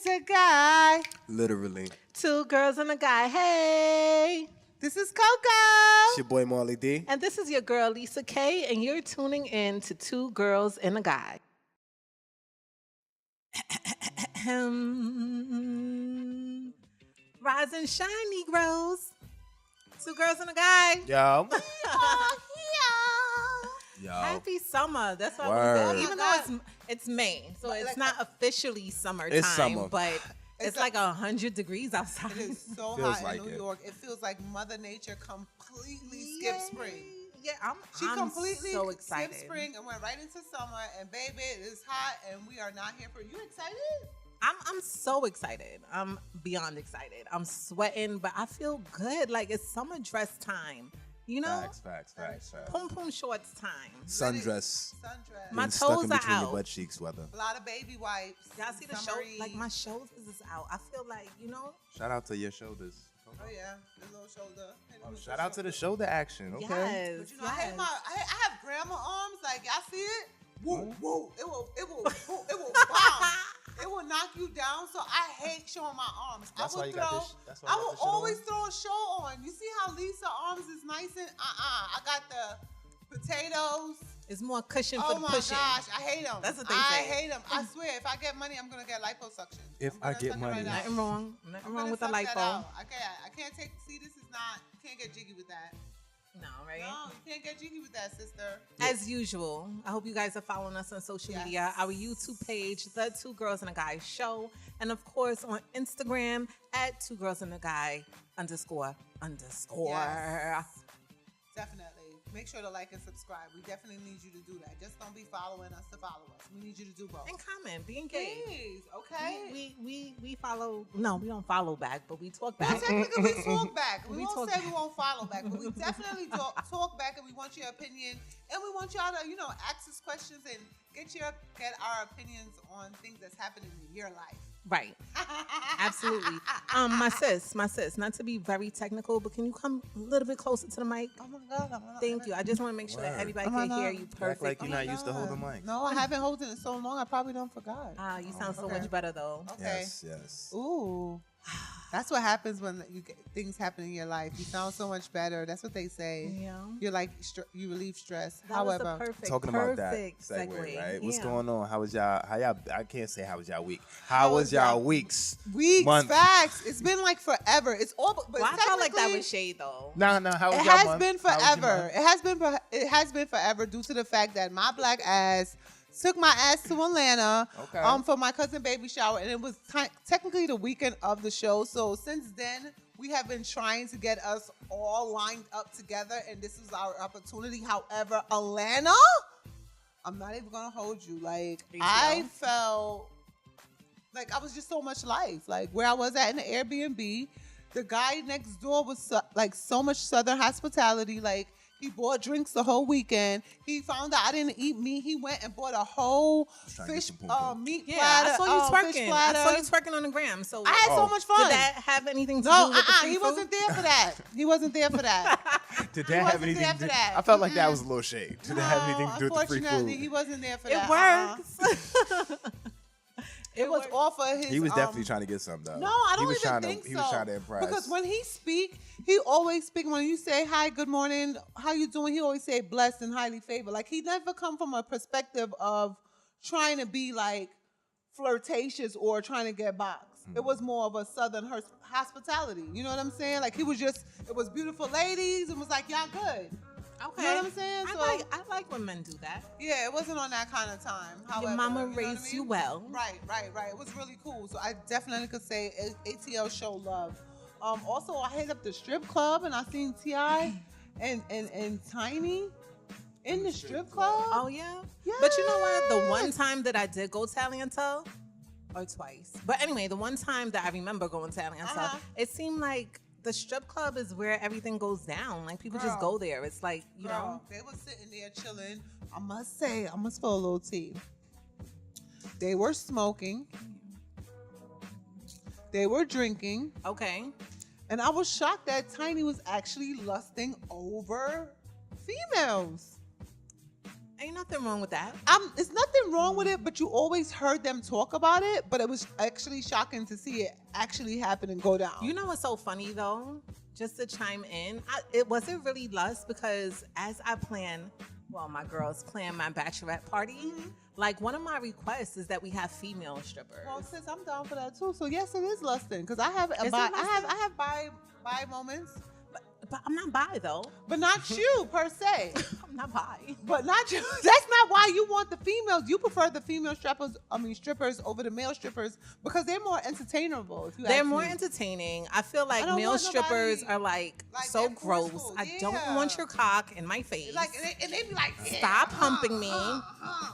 and a guy. Literally. Two girls and a guy. Hey. This is Coco. It's your boy Marley D. And this is your girl Lisa K. And you're tuning in to Two Girls and a Guy. Rise and shine, Negroes. Two girls and a guy. Yo. Yo. Happy summer. That's what Word. we're even though it's May, so it's not officially summertime. It's summer. But it's like 100 degrees outside. It is so Feels hot like in New it. York. It feels like Mother Nature completely skipped spring. Yeah, I'm completely so excited. skipped spring and went right into summer. And baby, it is hot, and we are not here for you. Excited? I'm so excited. I'm beyond excited. I'm sweating, but I feel good. Like it's summer dress time. You know? Facts. Pum pum shorts time. Sundress. Sundress. My Being stuck toes in are between out. your butt cheeks weather. A lot of baby wipes. Y'all see the show? Summery. Like my shoulders is out. I feel like, you know? Shout out to your shoulders. Oh yeah, the little shoulder. Shout out to the shoulder action. Okay. Yes. But you know, I have grandma arms. Like y'all see it? Woo, woo. It will bomb. It will knock you down. So I hate showing my arms. That's why you got this. That's why I you got will this shit always on? throw a show on. You see how Lisa arms is nice and I got the potatoes. It's more cushion for Oh the my pushing. gosh, I hate them. That's what they I say. hate them. I swear, if I get money, I'm gonna get liposuction. If I'm I gonna get suck it money. right out. Nothing wrong. I'm Nothing gonna wrong with the suck that lipo. out. I can't take. See, this is not. Can't get jiggy with that. No, right? No, you can't get jiggy with that, sister. As usual, I hope you guys are following us on social media. Our YouTube page, The Two Girls and a Guy Show. And of course, on Instagram at Two Girls and a Guy __. Yes. Definitely. Make sure to like and subscribe. We definitely need you to do that. Just don't be following us to follow us. We need you to do both. And comment, be engaged. Please, okay? We follow. No, we don't follow back, but we talk Well, back. technically, we talk back. We won't talk say back. we won't follow back, but we definitely talk back, and we want your opinion, and we want y'all to, ask us questions and get our opinions on things that's happening in your life. Right. Absolutely. My sis, not to be very technical, but can you come a little bit closer to the mic? Oh my God. Thank you. I just want to make sure that Word. everybody Oh my can hear God. you Act perfect. like you're not used to holding mic. No, I haven't held it in so long. I probably don't forgot. You sound so okay. much better though. Okay. Yes. Ooh. That's what happens when things happen in your life. You sound so much better. That's what they say. Yeah. You're like, you relieve stress. That was However, the perfect, Talking about that segue. segue, right? What's Yeah. going on? How y'all? I can't say how was y'all week. How was y'all weeks? weeks, Month? facts. It's been like forever. It's all, but Well, I felt like that technically, was shade though. No. How was It y'all has month? been How was your forever. month? It has been forever due to the fact that my black ass took my ass to Atlanta Okay. for my cousin baby shower, and it was technically the weekend of the show. So since then, we have been trying to get us all lined up together, and this is our opportunity. However, Atlanta, I'm not even gonna hold you. Like I felt like I was just so much life. Like where I was at in the Airbnb, the guy next door was so much Southern hospitality. Like he bought drinks the whole weekend. He found out I didn't eat meat. He went and bought a whole trying to get fish some pum-pum. meat Yeah, platter. I saw you fish twerking. platter. I saw you twerking on the gram. So I had so much fun. Did that have anything to No, do with the free he food? wasn't there for that. He wasn't there for that. Did He that have wasn't anything there to for do? that. I felt like that was a little shade. Did that have anything to do with the free Unfortunately, food? he wasn't there for It that. works. It was off of his. He was definitely trying to get some though. No, I don't he was even trying think to, so. He was trying to impress. Because when he speak, he always speak. When you say hi, good morning, how you doing? He always say blessed and highly favored. Like he never come from a perspective of trying to be like flirtatious or trying to get boxed. It was more of a Southern hospitality. You know what I'm saying? Like he was just, it was beautiful ladies and was like, y'all good. Okay. You know what I'm saying? I like when men do that. Yeah, it wasn't on that kind of time. However, Your mama you know what I raised mean? you well. Right. It was really cool. So I definitely could say ATL show love. Also, I hit up the strip club and I seen T.I. and Tiny in the strip club. Oh yeah. Yes. But you know what? The one time that I did go to Alientel, or twice. But anyway, the one time that I remember going to Alientel, it seemed like the strip club is where everything goes down. Like people just go there. It's like, you know. They were sitting there chilling. I must say, I must spill a little tea. They were smoking. They were drinking. Okay. And I was shocked that Tiny was actually lusting over females. Ain't nothing wrong with that. It's nothing wrong with it, but you always heard them talk about it. But it was actually shocking to see it actually happen and go down. You know what's so funny though? Just to chime in, it wasn't really lust because as I plan, well, my girls plan my bachelorette party. Like one of my requests is that we have female strippers. Well, sis, I'm down for that too. So yes, it is lusting because I have I have bi moments. But I'm not bi though. But not you per se. I'm not bi. But not you. That's not why you want the females. You prefer the female strippers over the male strippers because they're more entertainable. If you They're ask more me. entertaining. I feel like male strippers are like so they're gross. forceful. I don't want your cock in my face. Like and they be like, yeah, stop humping me.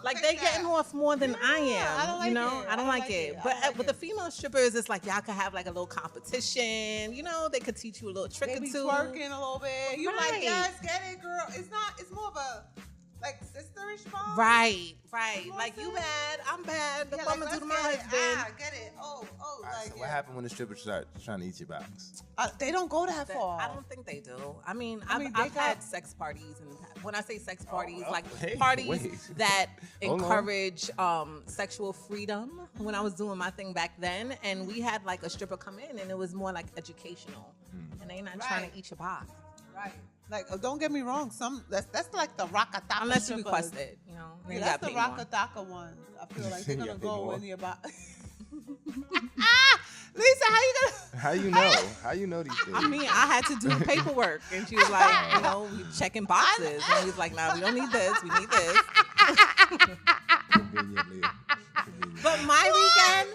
Like they're getting off more than I am. I don't like you know, it. I don't like it. I But don't like with the female strippers, it's like y'all could have like a little competition. You know, they could teach you a little trick they or be two. twerking a little bit. You like, Right. yes, get it, girl. It's more of a like sisterish bond. Right. You know Like what you I'm bad, I'm bad. Look Yeah, what I'm like, gonna do to let's my get husband. it. Get it. Oh, All right, like so what happened when the strippers start trying to eat your box? They don't go that far. I don't think they do. I mean, I mean, I've they had got- sex parties in the past. When I say sex parties, well, like hey, parties wait. that Hold on. encourage sexual freedom. When I was doing my thing back then, and we had like a stripper come in, and it was more like educational, and they not trying Right. to eat your box. Right. Like, don't get me wrong. That's like the Rakataka. Unless you strippers. request it, you know. Then you Yeah, gotta that's the pay more. Rakataka ones. I feel like they're You gonna gotta pay go more. in your box. Lisa, how you gonna? How you know? How you know these things? I mean, I had to do the paperwork, and she was like, you know, we checking boxes, and he was like, nah, we don't need this. We need this. Conveniently. But my weekend,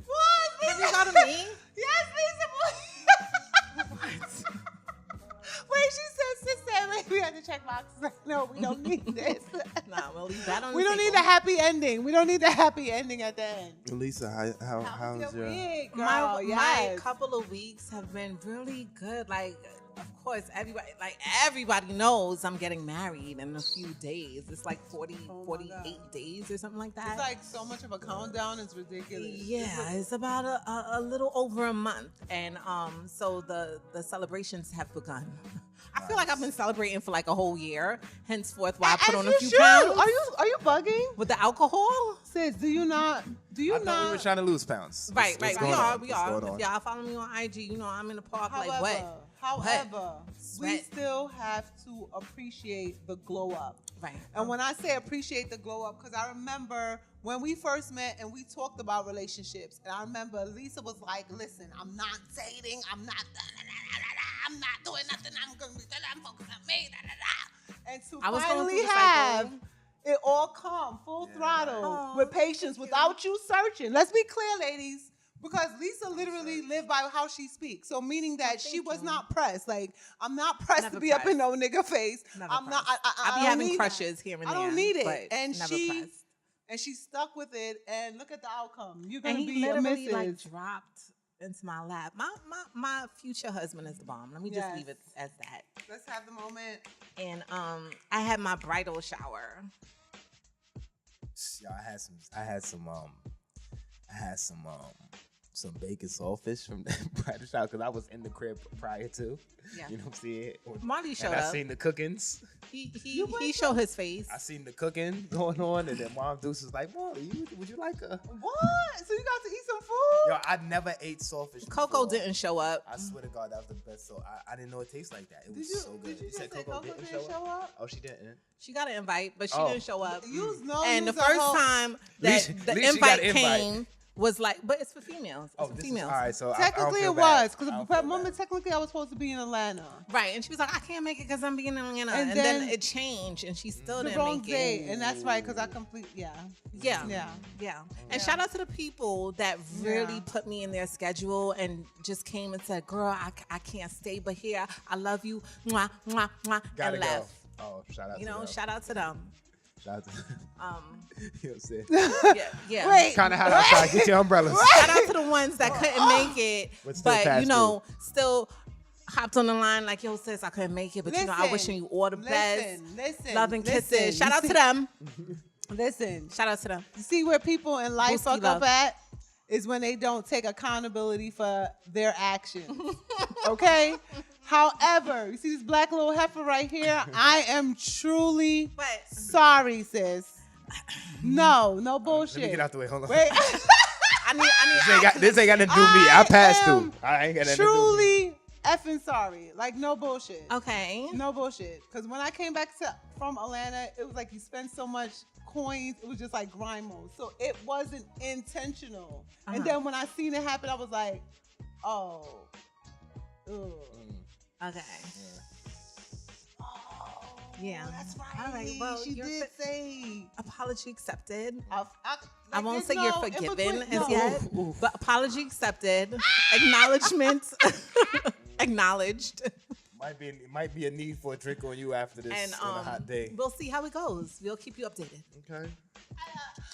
What? have you thought of me? Yes, Lisa. Wait, she said, sister, wait, we have to check boxes. No, we don't need this. Nah, we'll leave that on We the don't need table. a happy ending. We don't need a happy ending at the end. Lisa, how's your? week, girl? my Yes. couple of weeks have been really good. Like, of course, everybody knows I'm getting married in a few days. It's like 48 God. days or something like that. It's like so much of a countdown. It's ridiculous. Yeah, it's about a little over a month, and so the celebrations have begun. I feel like I've been celebrating for like a whole year. Henceforth, why I put As on a you few should. pounds Are you bugging? with the alcohol. Sis, do you not? I thought we were trying to lose pounds. Right. What's We going are. on? We What's are. going on? If y'all follow me on IG, you know I'm in the park like what? However, we Sweat. still have to appreciate the glow up. Right. And when I say appreciate the glow up, because I remember when we first met and we talked about relationships, and I remember Lisa was like, "Listen, I'm not dating. I'm not doing nothing. I'm going to be I'm focused on me." And to I was going finally through the have cycle. it all come full throttle Aw, with patience without you searching. Let's be clear, ladies. Because Lisa literally lived by how she speaks. So meaning that she was not pressed. Like, I'm not pressed Never to be up in pressed. no nigga face. Never I'm not. pressed. I be don't having need crushes that. here and I there. don't need it. but And never she pressed. and she stuck with it. And look at the outcome. You're And gonna he be a literally missus. like dropped into my lap. My future husband is the bomb. Let me just Yes. leave it as that. Let's have the moment. And I had my bridal shower. Yo, I had some bacon saltfish from that bridal shower because I was in the crib prior to. Yeah. You know what I'm saying? Marty showed and I up. seen the cookings. He showed his face. I seen the cooking going on, and then Mom Deuce was like, "Mom, would you like a?" What? So you got to eat some food? Yo, I never ate saltfish. Coco before. didn't show up. I swear to God, that was the best. So I didn't know it tastes like that. It Did was you? so good. Did you said just say Coco Coco didn't didn't show up? Oh, she didn't. She got an invite, but she Oh. didn't show up. You know. And the you's a first hoe. time that Least- the least she got invite an invite. came was like, but it's for females. It's Oh, for this is females. all right. So Technically, I don't it feel bad. was because I don't at feel the moment, bad. technically, I was supposed to be in Atlanta. Right, and she was like, I can't make it because I'm being in Atlanta. And And then then it changed, and she still The didn't wrong make day, it. and that's right because I complete. Yeah. Yeah. Yeah. Yeah. And Yeah. shout out to the people that really Yeah. put me in their schedule and just came and said, girl, I can't stay but here. I love you. Mwah, mwah, mwah. Gotta and go. left. Oh, shout out. You to know, them. shout out to them. Shout out to you know what I'm saying? Yeah. Wait. Kind of hot outside. Get your umbrellas. Shout out to the ones that couldn't make it, But still but passed you know, still hopped on the line like, yo, sis, I couldn't make it, but you know, I wishing you all the best. Listen. Love and kisses. listen. Shout You out see- to them. Listen. Shout out to them. You see where people in life Booski fuck love. up at is when they don't take accountability for their actions. Okay? However, you see this black little heifer right here? I am truly What? sorry, sis. No bullshit. Let me get out the way. Hold on. Wait. This ain't got to do me. I passed through. I ain't got nothing to do with me. Truly effing sorry. Like, no bullshit. Okay. No bullshit. Because when I came back from Atlanta, it was like you spend so much coins. It was just like grind mode. So it wasn't intentional. And then when I seen it happen, I was like, oh. Ugh. Okay. Yeah. That's right. All right. Well, she did say apology accepted. I won't say you're forgiven as no. yet, but apology accepted. Acknowledgement acknowledged. Might be a need for a drink on you after this And on a hot day. we'll see how it goes. We'll keep you updated. Okay.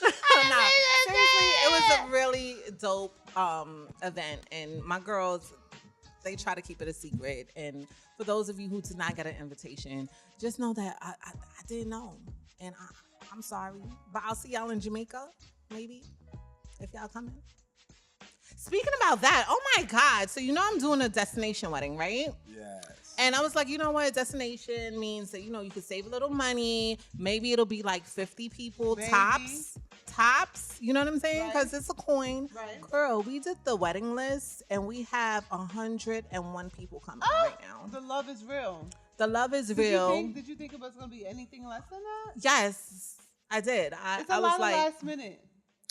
No, seriously, it was a really dope event, and my girls, they try to keep it a secret. And for those of you who did not get an invitation, just know that I didn't know, and I'm sorry. But I'll see y'all in Jamaica, maybe, if y'all coming. Speaking about that, oh my God! So you know I'm doing a destination wedding, right? Yes. And I was like, you know what? Destination means that, you could save a little money. Maybe it'll be like 50 people tops. You know what I'm saying? Because it's a coin. Right. Girl, we did the wedding list and we have 101 people coming right now. The love is real. The love is real. Did you think it was going to be anything less than that? Yes, I did. It's I a was lot like, of last minute.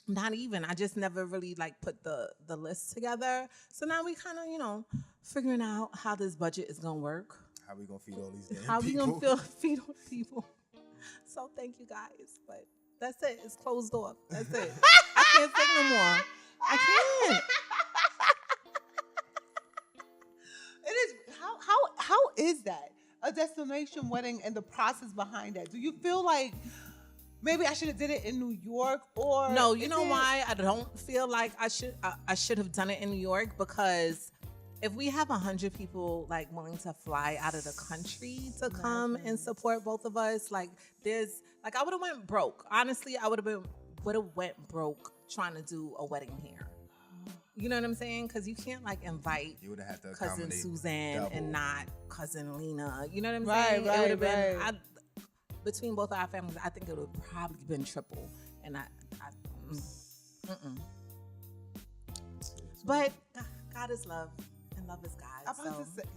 not even. I just never really put the list together. So now we kind of, figuring out how this budget is going to work. How we gonna feed all these damn people? How we gonna feed all people? So thank you guys, but that's it. It's closed off. That's it. I can't say no more. I can't. It is how is that a destination wedding and the process behind that? Do you feel like maybe I should have did it in New York or No? You know why I don't feel like I should have done it in New York? Because if we have 100 people willing to fly out of the country to come and support both of us, I would have went broke. Honestly, I would have went broke trying to do a wedding here. You know what I'm saying? Because you can't invite You would have had to cousin accommodate Suzanne double. and not cousin Lena. You know what I'm Right, saying? right, It would have been right. between both our families. I think it would have probably been triple. And But God is love. And love is God.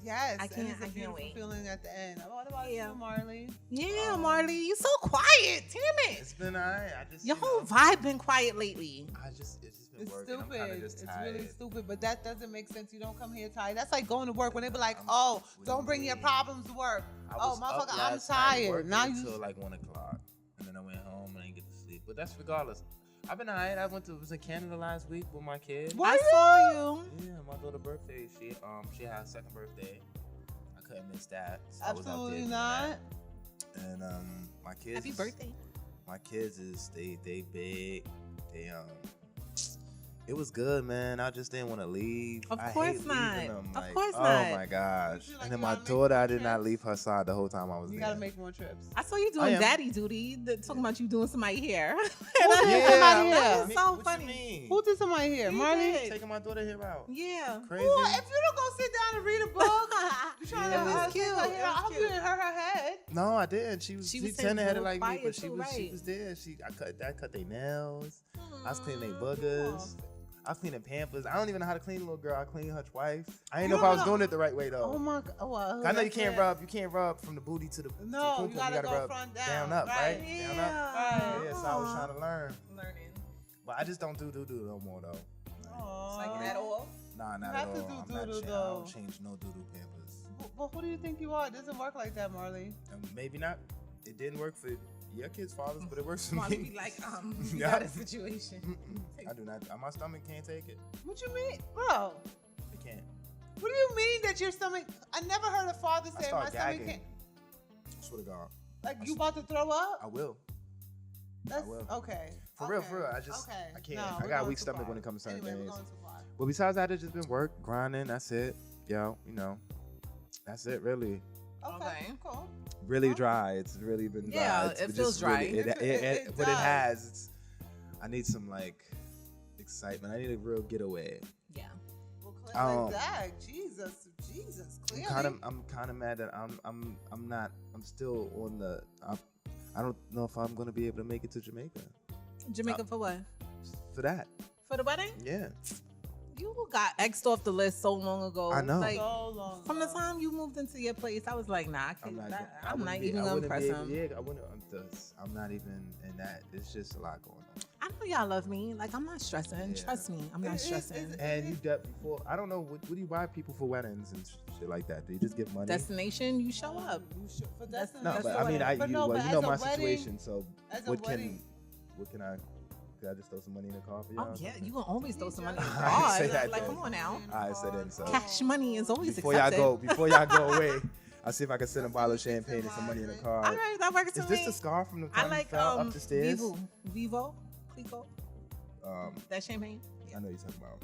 Yes. I can't beautiful wait. feeling at the end. What about you, Marley? Yeah, Marley, you so quiet. Damn it. It's been alright. I just Your whole vibe been quiet lately. it's just been It's working. I'm stupid. kinda just It's tired. really stupid, but that doesn't make sense. You don't come here tired. That's like going to work when they be like, "Oh, don't bring your problems to work." I Oh, was up motherfucker, I'm last night tired. working Now you until 1 o'clock, and then I went home and I didn't get to sleep. But that's regardless. I've been alright. I was in Canada last week with my kids. Were I you? saw you. Yeah, my daughter's birthday. She had her second birthday. I couldn't miss that. So I was out there Absolutely doing not. that. And my kids. Happy birthday. My kids they big. It was good, man. I just didn't want to leave. Of I course hate not. leaving them. Of course oh not. my gosh. You feel like And then you my gotta make daughter, I more did not trips? leave her side the whole time I was You there. gotta make more trips. I saw you I doing am. daddy duty. Talking about you doing somebody hair. Who did Yeah, somebody that here? was so what funny. You mean? Who did somebody here? You Marley? did. Taking my daughter here out. Yeah. Crazy. Well, if you don't go sit down and read a book, you trying Yeah, to it was take her cute. hair. It I was hope you cute. didn't hurt her head. No, I didn't. She She she was tended sitting had it real like me, quiet but she too, was right. there. I cut their nails. I was cleaning their boogers. I was cleaning Pampers. I don't even know how to clean a little girl. I cleaned her twice. I didn't know if I was doing it the right way though. Oh my God. Oh, well, I know you that's can't it. rub. You can't rub from the booty to the No, to the you pum-pum. gotta go rub front down. up, Right. right? Down up. Yeah. Yeah, so I was trying to learn, Learning. but I just don't do no more though. Aw. At all. Nah, not have at to all. do I'm not doo-doo, I though. don't change no doo-doo Pampers. But who do you think you are? It doesn't work like that, Marley. Maybe not. It didn't work for your kids' fathers, but it works for Molly me. be like, we Yeah. got a situation. I do not. My stomach can't take it. What you mean? Bro, It can't. what do you mean that your stomach... I never heard a father I say start my stomach gagging. can't... I swear to God. Like, you about to throw up? I will. That's will. okay. For real. I just, Okay. I can't. No, I we're got a going weak too stomach far. when it comes to certain Anyway, things. we're going too far. But besides that, it's just been work, grinding. That's it. Yo, that's it really. Okay, cool. Really Huh? dry. It's really been dry. Yeah, It's it just feels dry. Really, It but it does. has. I need some excitement. I need a real getaway. Yeah. Well, Um, like that. Jesus. Jesus, clearly. I'm kind of mad that I'm still on the. I don't know if I'm gonna be able to make it to Jamaica. Jamaica for what? For that. For the wedding? Yeah. You got X'd off the list so long ago. I know. Like, So long from the ago. time you moved into your place, I was like, nah, I'm not even I gonna wouldn't press be him. able- Yeah, I wouldn't. I'm not even in that. It's just a lot going on. I know y'all love me. Like, I'm not stressing. Yeah. Trust me, I'm not stressing. And you before. I don't know. What do you buy people for weddings and shit like that? Do you just give money? Destination, you show up. You should, for That's- destination. No, that's but the I mean, wedding. But you no, but you as know a my wedding- situation. So as a what wedding- can I? Could I just throw some money in the car for y'all? Oh yeah, you gonna always throw some money in the I didn't say car. that, Like, though. come on now. I said that. So Cash money is always before accepted. y'all go away, I'll see if I can send a bottle of champagne and some money in the car. All right, that works Is for this me. the scar from the I time like you fell up the stairs? Vivo, Clico. That champagne. I know you're talking about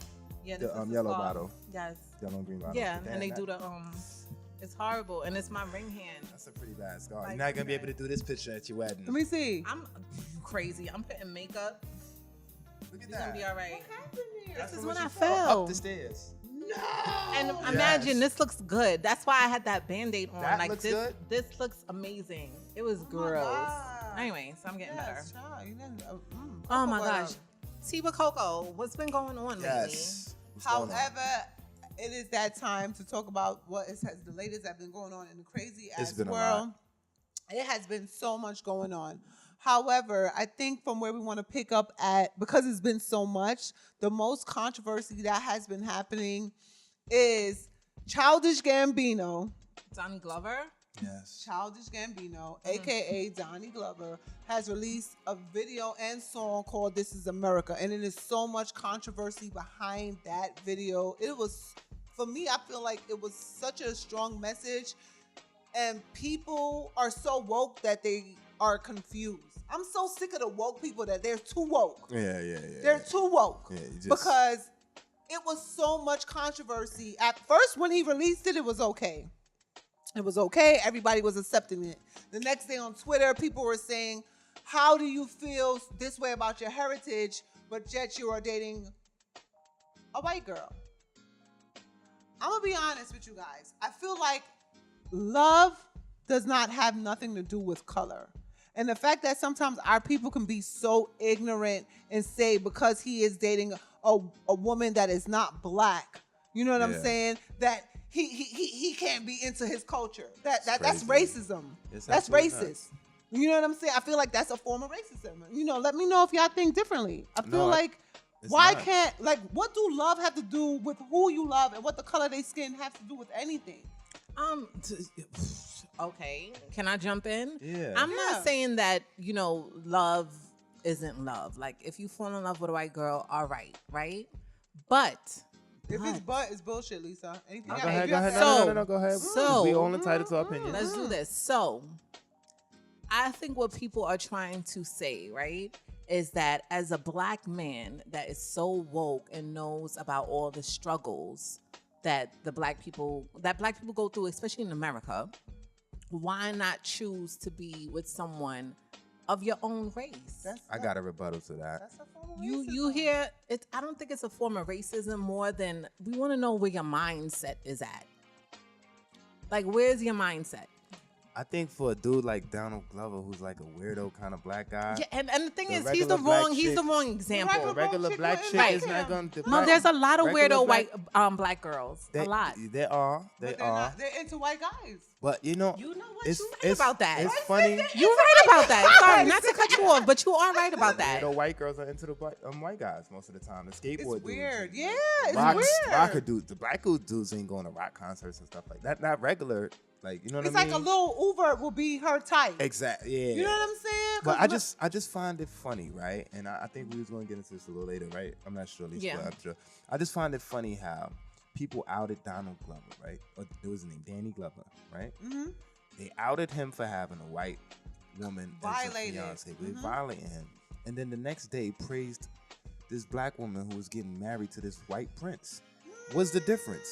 Yeah, the this is yellow scar. bottle, Yes. yellow and green bottle. Yeah, Damn, and they that- do the It's horrible, and it's my ring hand. That's a pretty bad scar. Like, You're not gonna be able to do this picture at your wedding. Let me see. I'm crazy. I'm putting makeup. Look at It's gonna be all right. What happened here? This is from when she I fell fell. up the stairs. No. And Yes. imagine this looks good. That's why I had that Band-Aid on. That like looks this, good? this looks amazing. It was Oh my gross. God. Anyway, so I'm getting Yes, better. child, you didn't, Oh my Cocoa gosh. Tea with Coco. What's been going on Yes. What's going on? However, it is that time to talk about what the latest that been going on in the crazy It's ass been a world. lot. It has been so much going on. However, I think from where we want to pick up at, because it's been so much, the most controversy that has been happening is Childish Gambino. Donnie Glover. Yes. Childish Gambino, aka Donnie Glover, has released a video and song called "This Is America," and it is so much controversy behind that video. It was, for me, I feel like it was such a strong message, and people are so woke that they are confused. I'm so sick of the woke people that they're too woke. Yeah. They're too woke Yeah, you just- because it was so much controversy. At first, when he released it, it was okay. It was okay. Everybody was accepting it. The next day on Twitter, people were saying, how do you feel this way about your heritage, but yet you are dating a white girl? I'm going to be honest with you guys. I feel like love does not have nothing to do with color. And the fact that sometimes our people can be so ignorant and say because he is dating a woman that is not black, you know what I'm Yeah. saying? That he can't be into his culture. That's crazy. racism. It's That's absolutely racist. nuts. You know what I'm saying? I feel like that's a form of racism. You know, let me know if y'all think differently. I feel like it's why not. can't, like, what do love have to do with who you love and what the color of their skin have to do with anything? Okay. Can I jump in? Yeah. I'm Yeah. not saying that, love isn't love. Like, if you fall in love with a white girl, all right, right? But If it's but, it's bullshit, Lisa. Anything No, else? go ahead. If Go you ahead. have So- to- No, go ahead. so- we all entitled to our opinions. let's do this. So, I think what people are trying to say, right, is that as a black man that is so woke and knows about all the struggles that black people go through, especially in America, why not choose to be with someone of your own race? I got a rebuttal to that. That's a form of You racism. hear it? I don't think it's a form of racism more than we want to know where your mindset is at. Like, where's your mindset? I think for a dude like Donald Glover, who's like a weirdo kind of black guy, Yeah, and the thing The is, he's regular black he's the chick- wrong example. a regular chick black wouldn't chick like is not him. going to. No, there's a lot of regular weirdo black- white black girls. They, a lot. There are. They But they're are. not. They're into white guys. But you know, You know what? it's, You right about that. It's funny. You're right about that. Sorry, not to cut you off, but you are right about that. The white girls are into the white guys most of the time. The skateboard It's weird. dudes. Yeah, it's Rock, weird. Rocker dudes. The black dudes ain't going to rock concerts and stuff like that. Not regular. Like, you know what It's I like mean? a little Uber will be her type. Exactly. Yeah. You know what I'm saying? But 'Cause I just find it funny, right? And I think we was going to get into this a little later, right? I'm not sure. At least Yeah. I'm sure. I just find it funny how people outed Donald Glover, right? Or it was his name, Danny Glover, right? Mhm. They outed him for having a white woman Violated. as a fiance. They Mhm. violated him. And then the next day praised this black woman who was getting married to this white prince. What's the difference?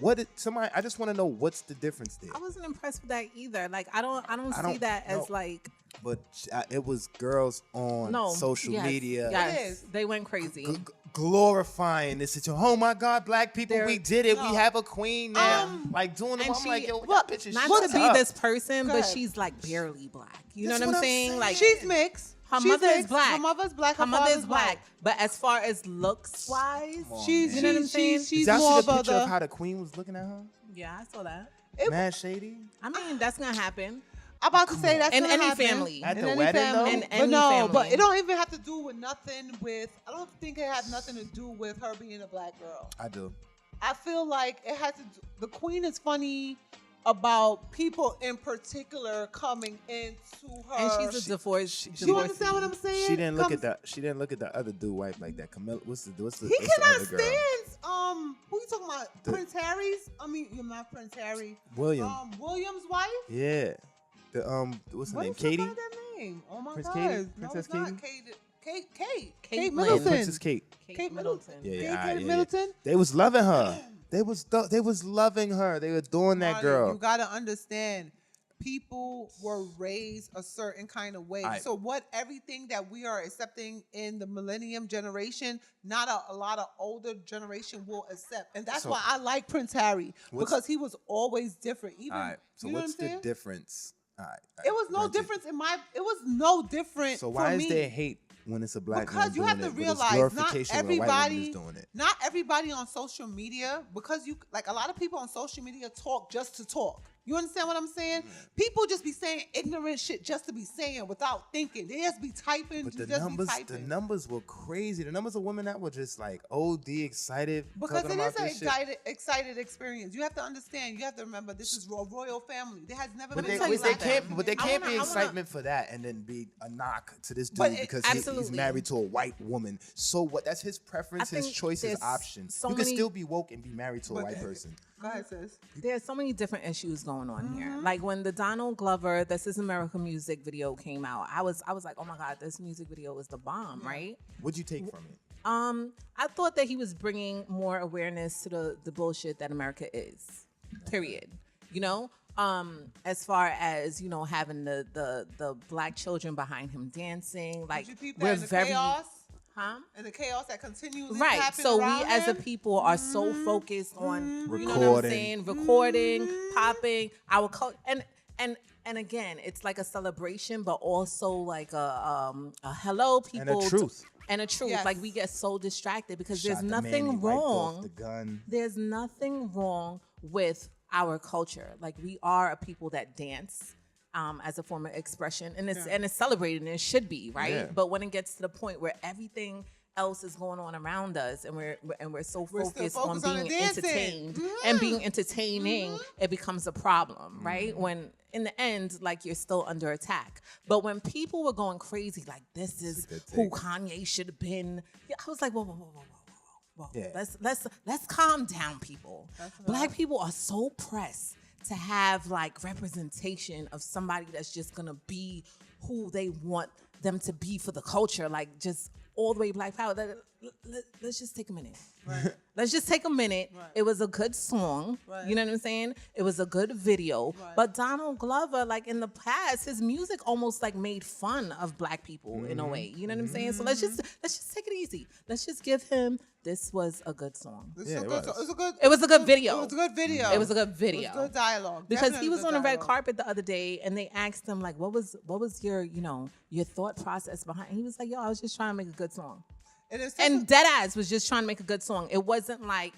I just want to know what's the difference there. I wasn't impressed with that either. Like, I don't see don't- that as no. like But it was girls on social yes, media. Yes, It is. they went crazy. glorifying this situation. Oh my God, black people, we did it. No. We have a queen now. Like doing the. I'm like, yo, that bitch is not shut to be up. this person, Go but ahead. she's like barely black. You That's know what I'm what I'm saying? saying. Like She's mixed. her She's mother is mixed. black. Her mother's black. Her mother father's is black. white. But as far as looks wise, She's, you know what I'm saying? she's Did y'all more see the of picture a. of how the queen was looking at her? yeah, I saw that. Mad shady. I mean, that's gonna happen. I'm about to say that's In gonna any happen. family. At In the any wedding, family. though? In But any no, family. but it don't even have to do with nothing with. I don't think it had nothing to do with her being a black girl. I do. I feel like it has to. The queen is funny about people in particular coming into her. And she's a divorce. You understand what I'm saying? She didn't look at the. She didn't look at the other dude wife like that. Camilla. What's the He what's the cannot other girl? stand. Who you talking about? Prince Harry's. I mean, you're not Prince Harry. William. William's wife. Yeah. The what's her What name? is that Katie. name? Oh my Prince God. Katie? No, Princess it's not Katie? Kate Caitlyn. Middleton. Princess Kate. Kate Middleton. Yeah, Kate yeah, yeah. Middleton. They was loving her. They was loving her. They were adoring that Marty, girl. You gotta understand, people were raised a certain kind of way. So what everything that we are accepting in the millennium generation, not a lot of older generation will accept. And that's why I like Prince Harry, because he was always different. Even All right. So you know what's what I'm the saying? difference? All right. It was no difference in my. It was no different. So why for is me. there hate when it's a black man Because you have to doing it, but it's realize not glorification when a white woman everybody, is doing it? not everybody on social media, because you like a lot of people on social media talk just to talk. You understand what I'm saying? People just be saying ignorant shit just to be saying without thinking. They just be typing. But the just numbers, be typing. the numbers were crazy. The numbers of women that were just like OD excited. Because talking it about is an this shit. excited experience. You have to understand. You have to remember this is a royal family. There has never But been. they, no black can't. family. But there can't be I wanna- excitement for that, and then be a knock to this But dude because he's absolutely. married to a white woman. So what? That's his preference, I his think choice, his there's option. so You can many- still be woke and be married to a white person. Go ahead, sis. There's so many different issues going on here. Like when the Donald Glover "This Is America" music video came out, I was like, oh my God, this music video is the bomb, right? What'd you take from it? I thought that he was bringing more awareness to the bullshit that America is. Period. You know, as far as having the black children behind him dancing, like Did you peep that we're in the very. chaos? Huh? And the chaos that continues. Right. So we around as a him? people are so focused on you know what I'm Recording. saying, recording, popping our culture, and again, it's like a celebration, but also like a hello people And a truth. and a truth. Yes. Like we get so distracted because Shot there's the man, he nothing wiped off wrong. the gun. There's nothing wrong with our culture. Like we are a people that dance. As a form of expression, and it's celebrated, and it should be, right? Yeah. But when it gets to the point where everything else is going on around us, and we're so We're still focused on focused on being the dancing. entertained and being entertaining, it becomes a problem, right? When in the end, like you're still under attack. But when people were going crazy, like this is good who take. Kanye should have been, I was like, whoa. Yeah. Let's calm down, people. Black people are so pressed to have like representation of somebody that's just gonna be who they want them to be for the culture, like just all the way black power. Let's just take a minute. Right. Let's just take a minute. Right. It was a good song. Right. You know what I'm saying? It was a good video. Right. But Donald Glover, like in the past, his music almost like made fun of black people in a way. You know what I'm saying? So let's just take it easy. Let's just give him. This was a good song. This Yeah, is a it good, was. it was a good. It was a good video. It was a good video. It was a good video. It was good dialogue. Because Definitely he was good on the red dialogue. carpet the other day, and they asked him like, "What was your your thought process behind?" And he was like, "Yo, I was just trying to make a good song." And, it's And Deadass was just trying to make a good song. It wasn't like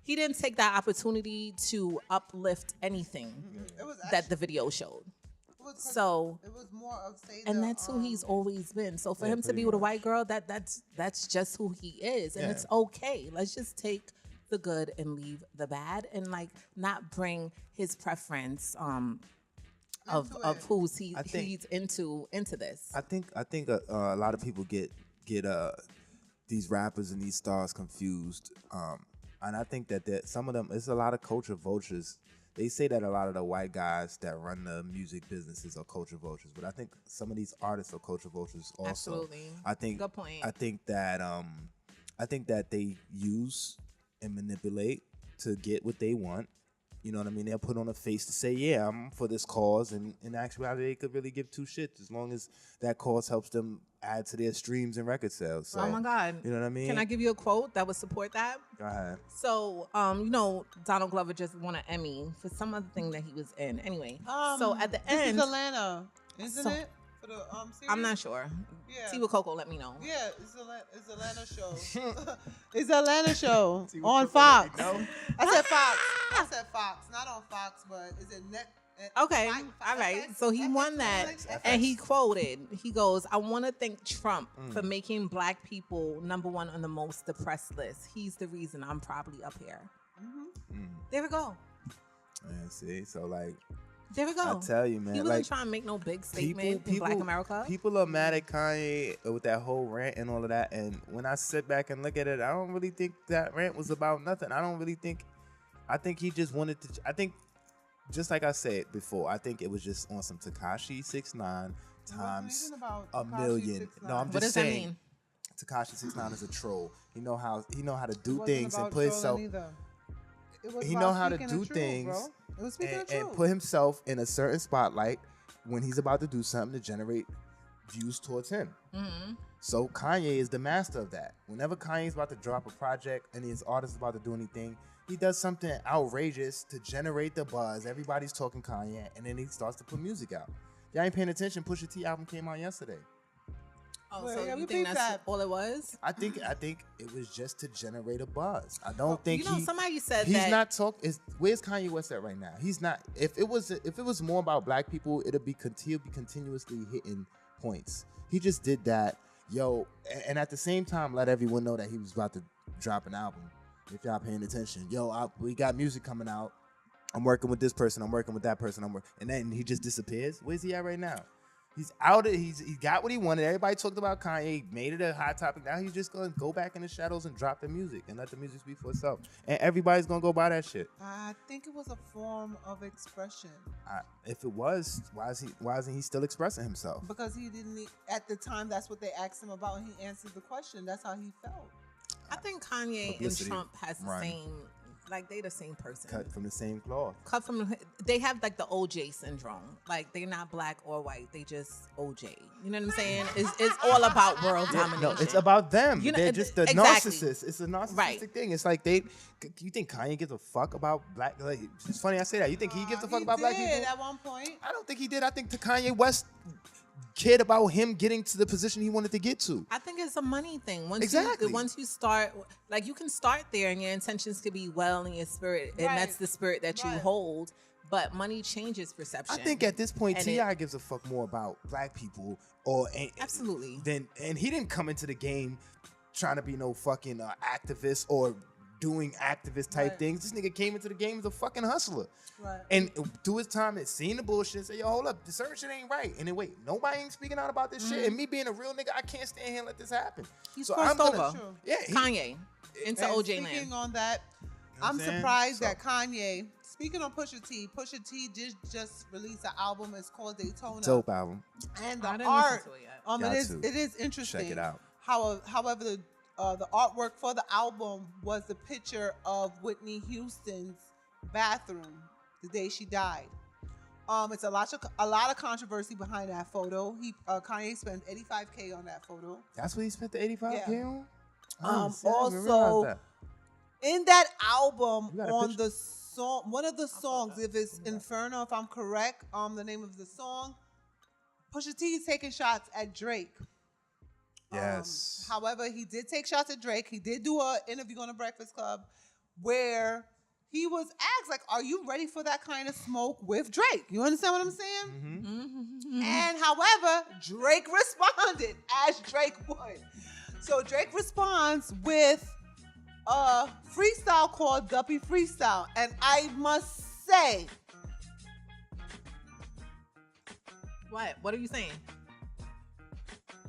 he didn't take that opportunity to uplift anything it was that the video showed. it was, So, it was more of say and the, that's who he's always been. So for Yeah, him to pretty be with a much. white girl, that's just who he is, and Yeah. it's okay. Let's just take the good and leave the bad, and like not bring his preference of Into it. who's I think- he's into this. I think a lot of people get these rappers and these stars confused, and I think that some of them, it's a lot of culture vultures. They say that a lot of the white guys that run the music businesses are culture vultures, but I think some of these artists are culture vultures also. Absolutely. I think Good point. I think that they use and manipulate to get what they want. You know what I mean? They'll put on a face to say, yeah, I'm for this cause. And in actuality, they could really give two shits as long as that cause helps them add to their streams and record sales. So, oh my God. You know what I mean? Can I give you a quote that would support that? Go ahead. So, Donald Glover just won an Emmy for some other thing that he was in. Anyway, so at the end, this is Atlanta, isn't it? For the series? I'm not sure. Yeah. T with Coco, let me know. Yeah, it's Atlanta show. It's Atlanta show on Fox. I said Fox, not on Fox, but is it net? Okay, all right. So he won that, and he quoted, he goes, I want to thank Trump for making black people #1 on the most depressed list. He's the reason I'm probably up here. There we go. Man, see, so like, there we go. I tell you, man. He wasn't like, trying to make no big statement in Black America. People are mad at Kanye with that whole rant and all of that. And when I sit back and look at it, I don't really think that rant was about nothing. I think he just wanted to, just like I said before, I think it was just on some Tekashi 6ix9ine times a million. No, I'm just saying. Tekashi 6ix9ine is a troll. He know how to do things and put himself. He know how to do things and put himself in a certain spotlight when he's about to do something to generate views towards him. So Kanye is the master of that. Whenever Kanye's about to drop a project and his artist is about to do anything, he does something outrageous to generate the buzz. Everybody's talking Kanye, and then he starts to put music out. Y'all ain't paying attention. Pusha T album came out yesterday. Oh, so you think that's all it was? I think it was just to generate a buzz. I don't think somebody said he's not talking. Where's Kanye West at right now? He's not. If it was more about black people, he'll be continuously hitting points. He just did that, and at the same time, let everyone know that he was about to drop an album. If y'all paying attention, we got music coming out. I'm working with this person. I'm working with that person. And then he just disappears. Where's he at right now? He's out. He got what he wanted. Everybody talked about Kanye, made it a hot topic. Now he's just gonna go back in the shadows and drop the music and let the music speak for itself. And everybody's gonna go buy that shit. I think it was a form of expression. If it was, why isn't he still expressing himself? Because he didn't. At the time, that's what they asked him about, and he answered the question. That's how he felt. I think Kanye and Trump has the same, like they the same person. Cut from the same cloth. They have like the OJ syndrome. Like they're not black or white. They just OJ. You know what I'm saying? It's all about world domination. No, it's about them. They're just the narcissist. It's a narcissistic thing. It's like you think Kanye gives a fuck about black? Like, it's funny I say that. You think he gives a fuck about black people? He did at one point. I don't think he did. I think Kanye West cared about him getting to the position he wanted to get to. I think it's a money thing. Once you start, like you can start there and your intentions could be well in your spirit, and that's the spirit that you hold. But money changes perception. I think at this point, T.I. gives a fuck more about black people, absolutely. And he didn't come into the game trying to be no fucking activist or doing activist type things. This nigga came into the game as a fucking hustler. Right. And through his time, it seen the bullshit and say, yo, hold up, the certain shit ain't right. And then wait, nobody ain't speaking out about this shit. And me being a real nigga, I can't stand here and let this happen. He's crossed over. Yeah, Kanye into OJ land. Speaking on that, I'm surprised that Kanye, speaking on Pusha T did just release an album. It's called Daytona. Dope album. And the art, it is interesting. Check it out. However, the artwork for the album was the picture of Whitney Houston's bathroom the day she died. It's a lot of controversy behind that photo. Kanye spent $85K on that photo. That's what he spent the $85K on? Also, in that album, on the song, one of the songs, if it's Inferno, if I'm correct, the name of the song, Pusha T is taking shots at Drake. Yes. However, he did take shots at Drake. He did do an interview on the Breakfast Club where he was asked, like, are you ready for that kind of smoke with Drake? You understand what I'm saying? Mm-hmm. And however, Drake responded as Drake would. So Drake responds with a freestyle called Guppy Freestyle. And I must say... What are you saying?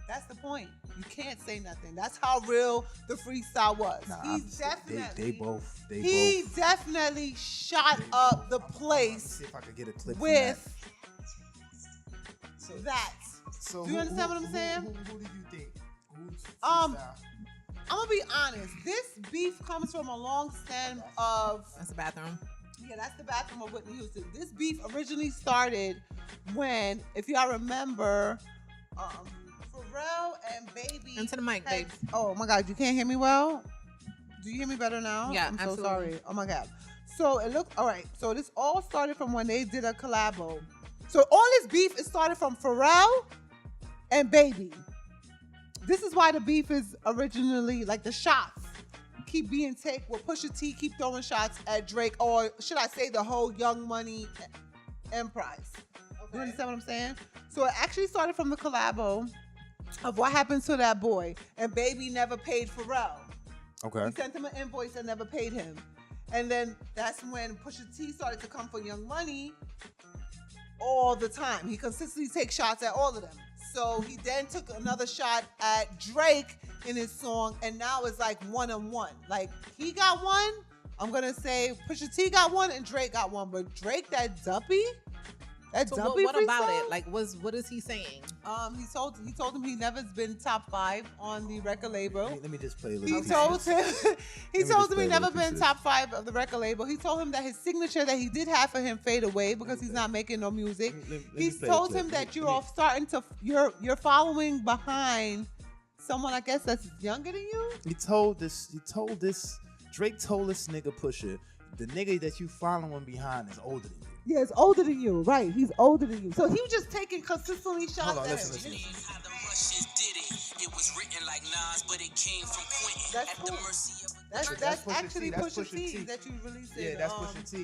That's the point. You can't say nothing. That's how real the freestyle was. Nah, He definitely shot up the place. See if I could get a clip with from that. So do you understand what I'm saying? Who did you think? I'm gonna be honest. This beef comes from a long stem of. That's a bathroom. Yeah, that's the bathroom of Whitney Houston. This beef originally started when, if y'all remember, Pharrell and Baby. Into the mic, babe. Oh my God, you can't hear me well? Do you hear me better now? Yeah, I'm absolutely. so sorry. Oh my God. So it looked, all right. So this all started from when they did a collabo. So all this beef, it started from Pharrell and Baby. This is why the beef is originally, like the shots keep being taken, with Pusha T keep throwing shots at Drake, or should I say the whole Young Money emprise. Okay. You understand what I'm saying? So it actually started from the collabo of what happened to that boy, and Baby never paid Pharrell. Okay. He sent him an invoice and never paid him. And then that's when Pusha T started to come for Young Money all the time. He consistently takes shots at all of them. So he then took another shot at Drake in his song, and now it's like 1-on-1. Like, he got one, I'm gonna say Pusha T got one, and Drake got one. But Drake, that duppy So what about it? Like, what is he saying? He told him he never been top 5 on the record label. Let me just play a little He piece. told him he never been pieces. top 5 of the record label. He told him that his signature that he did have for him fade away because he's not making no music. He told him that you're you're following behind someone, I guess, that's younger than you. Drake told this nigga Pusha, the nigga that you following behind is older than you. Yeah, it's older than you, right? He's older than you. So he was just taking consistently shots Hold on, at listen. him. How the Russians did it. It was written like Nas, but it came from Quentin. That's At cool. the mercy of That's Pusha actually T. That's Pusha T Pusha T. that you released. Yeah, that's Pusha T.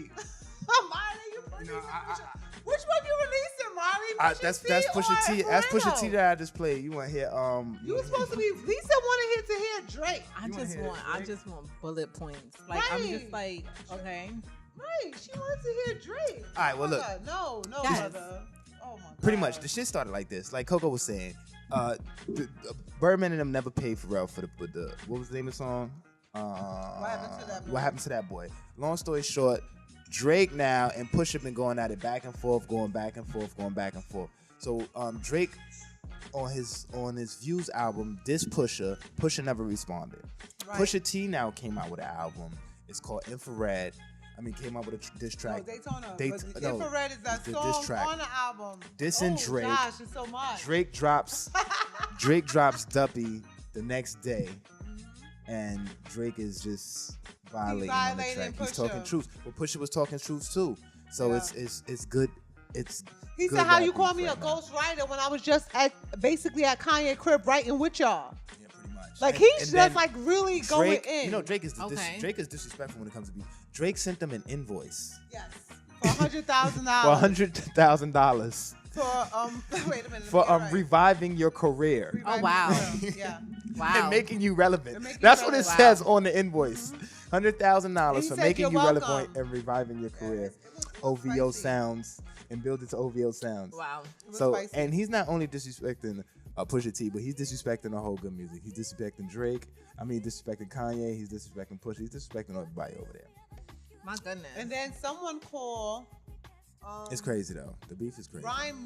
Marley, you releasing Pusha. Which one you releasing, Marley? That's Pusha T. That's Pusha T that I just played. You want to hear? You were supposed to be. Lisa wanted to hear Drake. I just want bullet points. Like, I'm just like, okay. Right, she wants to hear Drake. All right, well, look. No, Yes. brother. Oh my God. Pretty much, the shit started like this. Like Coco was saying, Birdman and them never paid Pharrell for the what was the name of the song? What happened to that boy? What happened to that boy? Long story short, Drake now and Pusha been going at it back and forth, going back and forth. So Drake on his Views album, this Pusha never responded. Right. Pusha T now came out with an album. It's called Infrared. Came out with a diss track. No, Daytona. No, Infrared is that the song diss track. on the album. Dissing Drake. Gosh, it's so much. Drake drops Duppy the next day, and Drake is just violating on the track. He's talking truth. But Pusha was talking truth too. So Yeah. it's good. It's He good said, "How rap you call beef me a right now. ghost writer when I was just basically at Kanye crib writing with y'all?" Yeah, pretty much. Like And- he's and then just like really going Drake, in. You know, Drake is Okay. Drake is disrespectful when it comes to beef. Drake sent them an invoice Yes. For $100,000. for $100,000 For wait a minute. for let me get it right. reviving your career. Reviving wow. your- Yeah. Wow. And making you relevant. And making you That's what it relevant. says on the invoice. $100,000 And he for said, making "You're you relevant welcome." and reviving your career. It was OVO spicy. sounds and build it to OVO sounds. Wow. It was So spicy. and he's not only disrespecting Pusha T, but he's disrespecting the whole good music. He's disrespecting Drake. Disrespecting Kanye. He's disrespecting Pusha. He's disrespecting everybody over there. My goodness. And then someone called. It's crazy though. The beef is crazy. Rhyme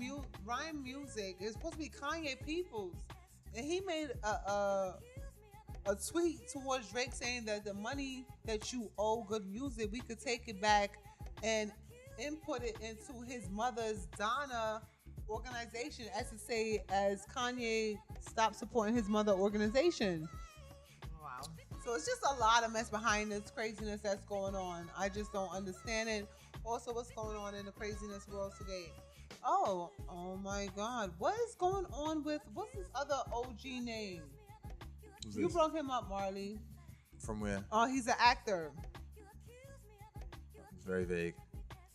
Music. It's supposed to be Kanye Peoples, and he made a tweet towards Drake saying that the money that you owe Good Music, we could take it back and input it into his mother's Donna organization, as to say, as Kanye stopped supporting his mother organization. Wow. So it's just a lot of mess behind this craziness that's going on. I just don't understand it. Also, what's going on in the craziness world today? Oh my God. What is going on with, what's his other OG name? Who's You this? brought him up, Marley. From where? Oh, he's an actor. It's very vague.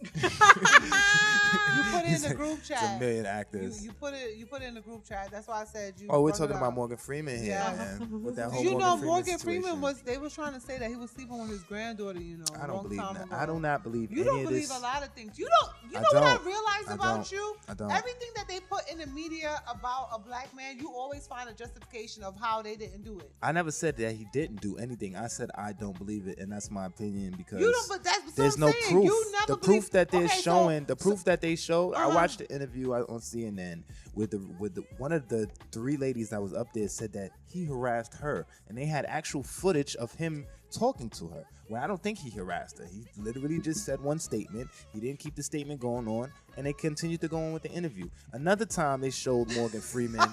You put it in the group It's a chat. million actors. You put it in the group chat. That's why I said you. Oh, we're brought talking it about up. Morgan Freeman here, Yeah. man. With that Did whole you know Morgan Morgan Freeman Freeman situation. they was trying to say that he was sleeping with his granddaughter, you know. I don't long believe time that. ago. I do not believe You any don't of believe this. a lot of things. You I know what I don't. realized I about don't. you? I don't. Everything that they put in the media about a black man, you always find a justification of how they didn't do it. I never said that he didn't do anything. I said I don't believe it, and that's my opinion because You don't, but that's what there's I'm no saying. proof. You never The believe proof proof that they're Okay, showing, the proof that they showed. I Uh-huh. watched the interview on CNN with the one of the 3 ladies that was up there said that he harassed her, and they had actual footage of him talking to her. Well, I don't think he harassed her. He literally just said one statement. He didn't keep the statement going on, and they continued to go on with the interview. Another time they showed Morgan Freeman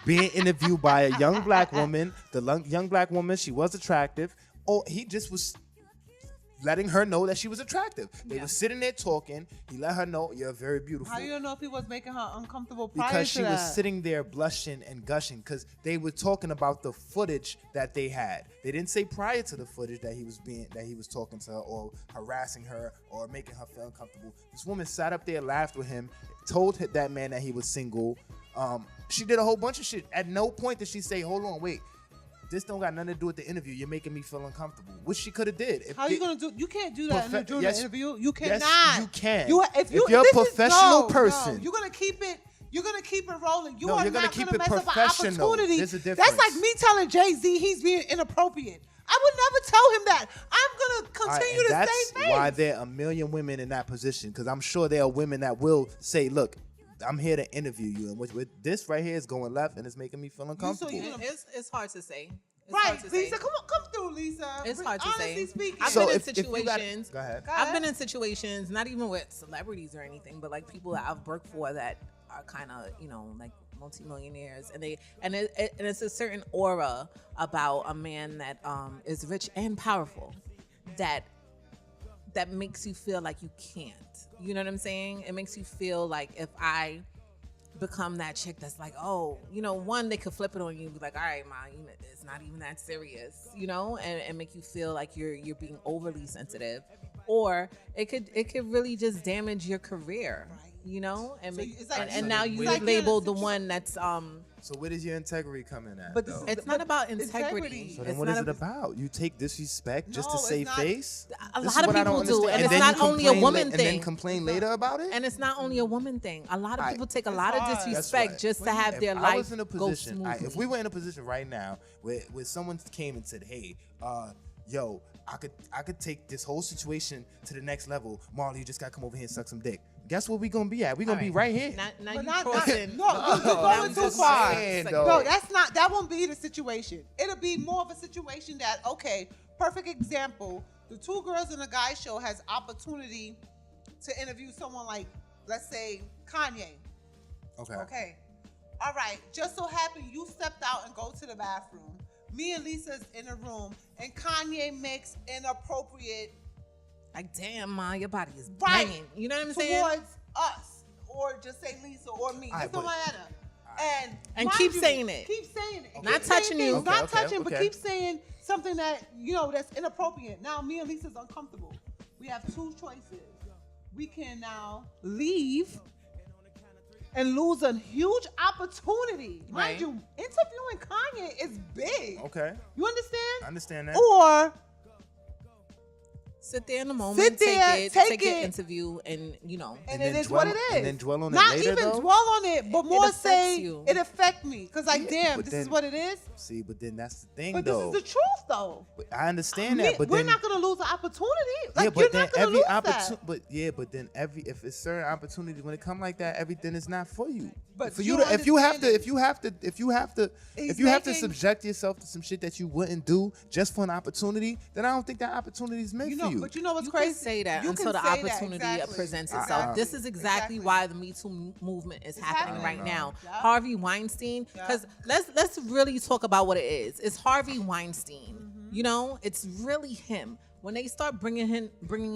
being interviewed by a young black woman. The young black woman, she was attractive. Oh, he just was letting her know that she was attractive. They were sitting there talking. He let her know, you're very beautiful. How do you know if he was making her uncomfortable prior Because to she that? was sitting there blushing and gushing because they were talking about the footage that they had. They didn't say prior to the footage that he was talking to her or harassing her or making her feel uncomfortable. This woman sat up there, laughed with him, told that man that he was single. She did a whole bunch of shit. At no point did she say, hold on, wait. This don't got nothing to do with the interview. You're making me feel uncomfortable, which she could have did. How you gonna do? You can't do that during yes, the interview. You cannot. Yes, you can. If you're a this professional no, person, you're gonna keep it. You're gonna keep it rolling. You No, are you're gonna not keep gonna it mess up an professional. opportunity. There's a That's difference. like me telling Jay-Z he's being inappropriate. I would never tell him that. I'm gonna continue to that's stay face. why there are a million women in that position. Because I'm sure there are women that will say, "Look, I'm here to interview you, and with this right here is going left, and it's making me feel uncomfortable." It's hard to say. It's Right, hard to say. Lisa, come through, Lisa. It's hard to Honestly say. speaking. I've So been in if you got- situations. go ahead. I've been in situations, not even with celebrities or anything, but like people that I've worked for that are kind of, like multimillionaires, and it's a certain aura about a man that is rich and powerful that makes you feel like you can't. You know what I'm saying? It makes you feel like if I become that chick that's like, oh, one, they could flip it on you and be like, all right, ma, it's not even that serious, and make you feel like you're being overly sensitive, or it could really just damage your career, and now you label the one that's So where does your integrity come in at? But though? it's not about integrity. So then what is it about? You take disrespect just to No, it's save not. face? A This lot is of what I don't people do, understand. and it's then not you only a complain woman And thing. then complain later about it? And it's not only a woman thing. A lot of people take a lot hard. of That's disrespect right. just to have If their I life was in a go position, smoothly. if we were in a position right now where someone came and said, "Hey, yo, I could take this whole situation to the next level. Marley, you just gotta come over here and suck some dick." Guess where we gonna be at? We gonna be right here. Now But you not- crossing. no, you're going too far. saying, No, though. No, that won't be the situation. It'll be more of a situation that, okay, perfect example. The two girls in a guy show has opportunity to interview someone like, let's say, Kanye. Okay. Okay. All right. Just so happened you stepped out and go to the bathroom. Me and Lisa's in a room, and Kanye makes inappropriate Like, damn, ma, your body is Right. banging. You know what I'm saying? towards us, or just say Lisa or me. All right, It doesn't but- matter. And And mind keep you, saying it. Keep saying it. Not Keep saying touching you. things, Not Okay, touching, but okay. keep saying something that that's inappropriate. Now me and Lisa's uncomfortable. We have two choices. We can now leave and lose a huge opportunity. Mind Right. you, interviewing Kanye is big. Okay. You understand? I understand that. Or Sit there in the moment, Sit there, take take an it. interview, and and then it is dwell- what it is. and then dwell on it Not later, even though? dwell on it, but more affects say you. it affect me. Cause like, Yeah, damn, but this is then- what it is. See, but then that's the thing, But though. this is the truth, though. I understand Me- that, but we're then not gonna lose an opportunity. Like, yeah, but you're then not gonna every lose opportunity, but then if it's certain opportunities when it come like that, everything is not for you. But for you you to, if you have understand to, if you have to He's making, making- subject yourself to some shit that you wouldn't do just for an opportunity, then I don't think that opportunity is meant You for know, you. but you know what's you crazy? can say that You until can the say that, opportunity exactly. presents Uh-uh. itself. This is exactly why the Me Too movement is happening right now. Yeah. Harvey Weinstein, because let's really talk about what it is. It's Harvey Weinstein. It's really him. When they start bringing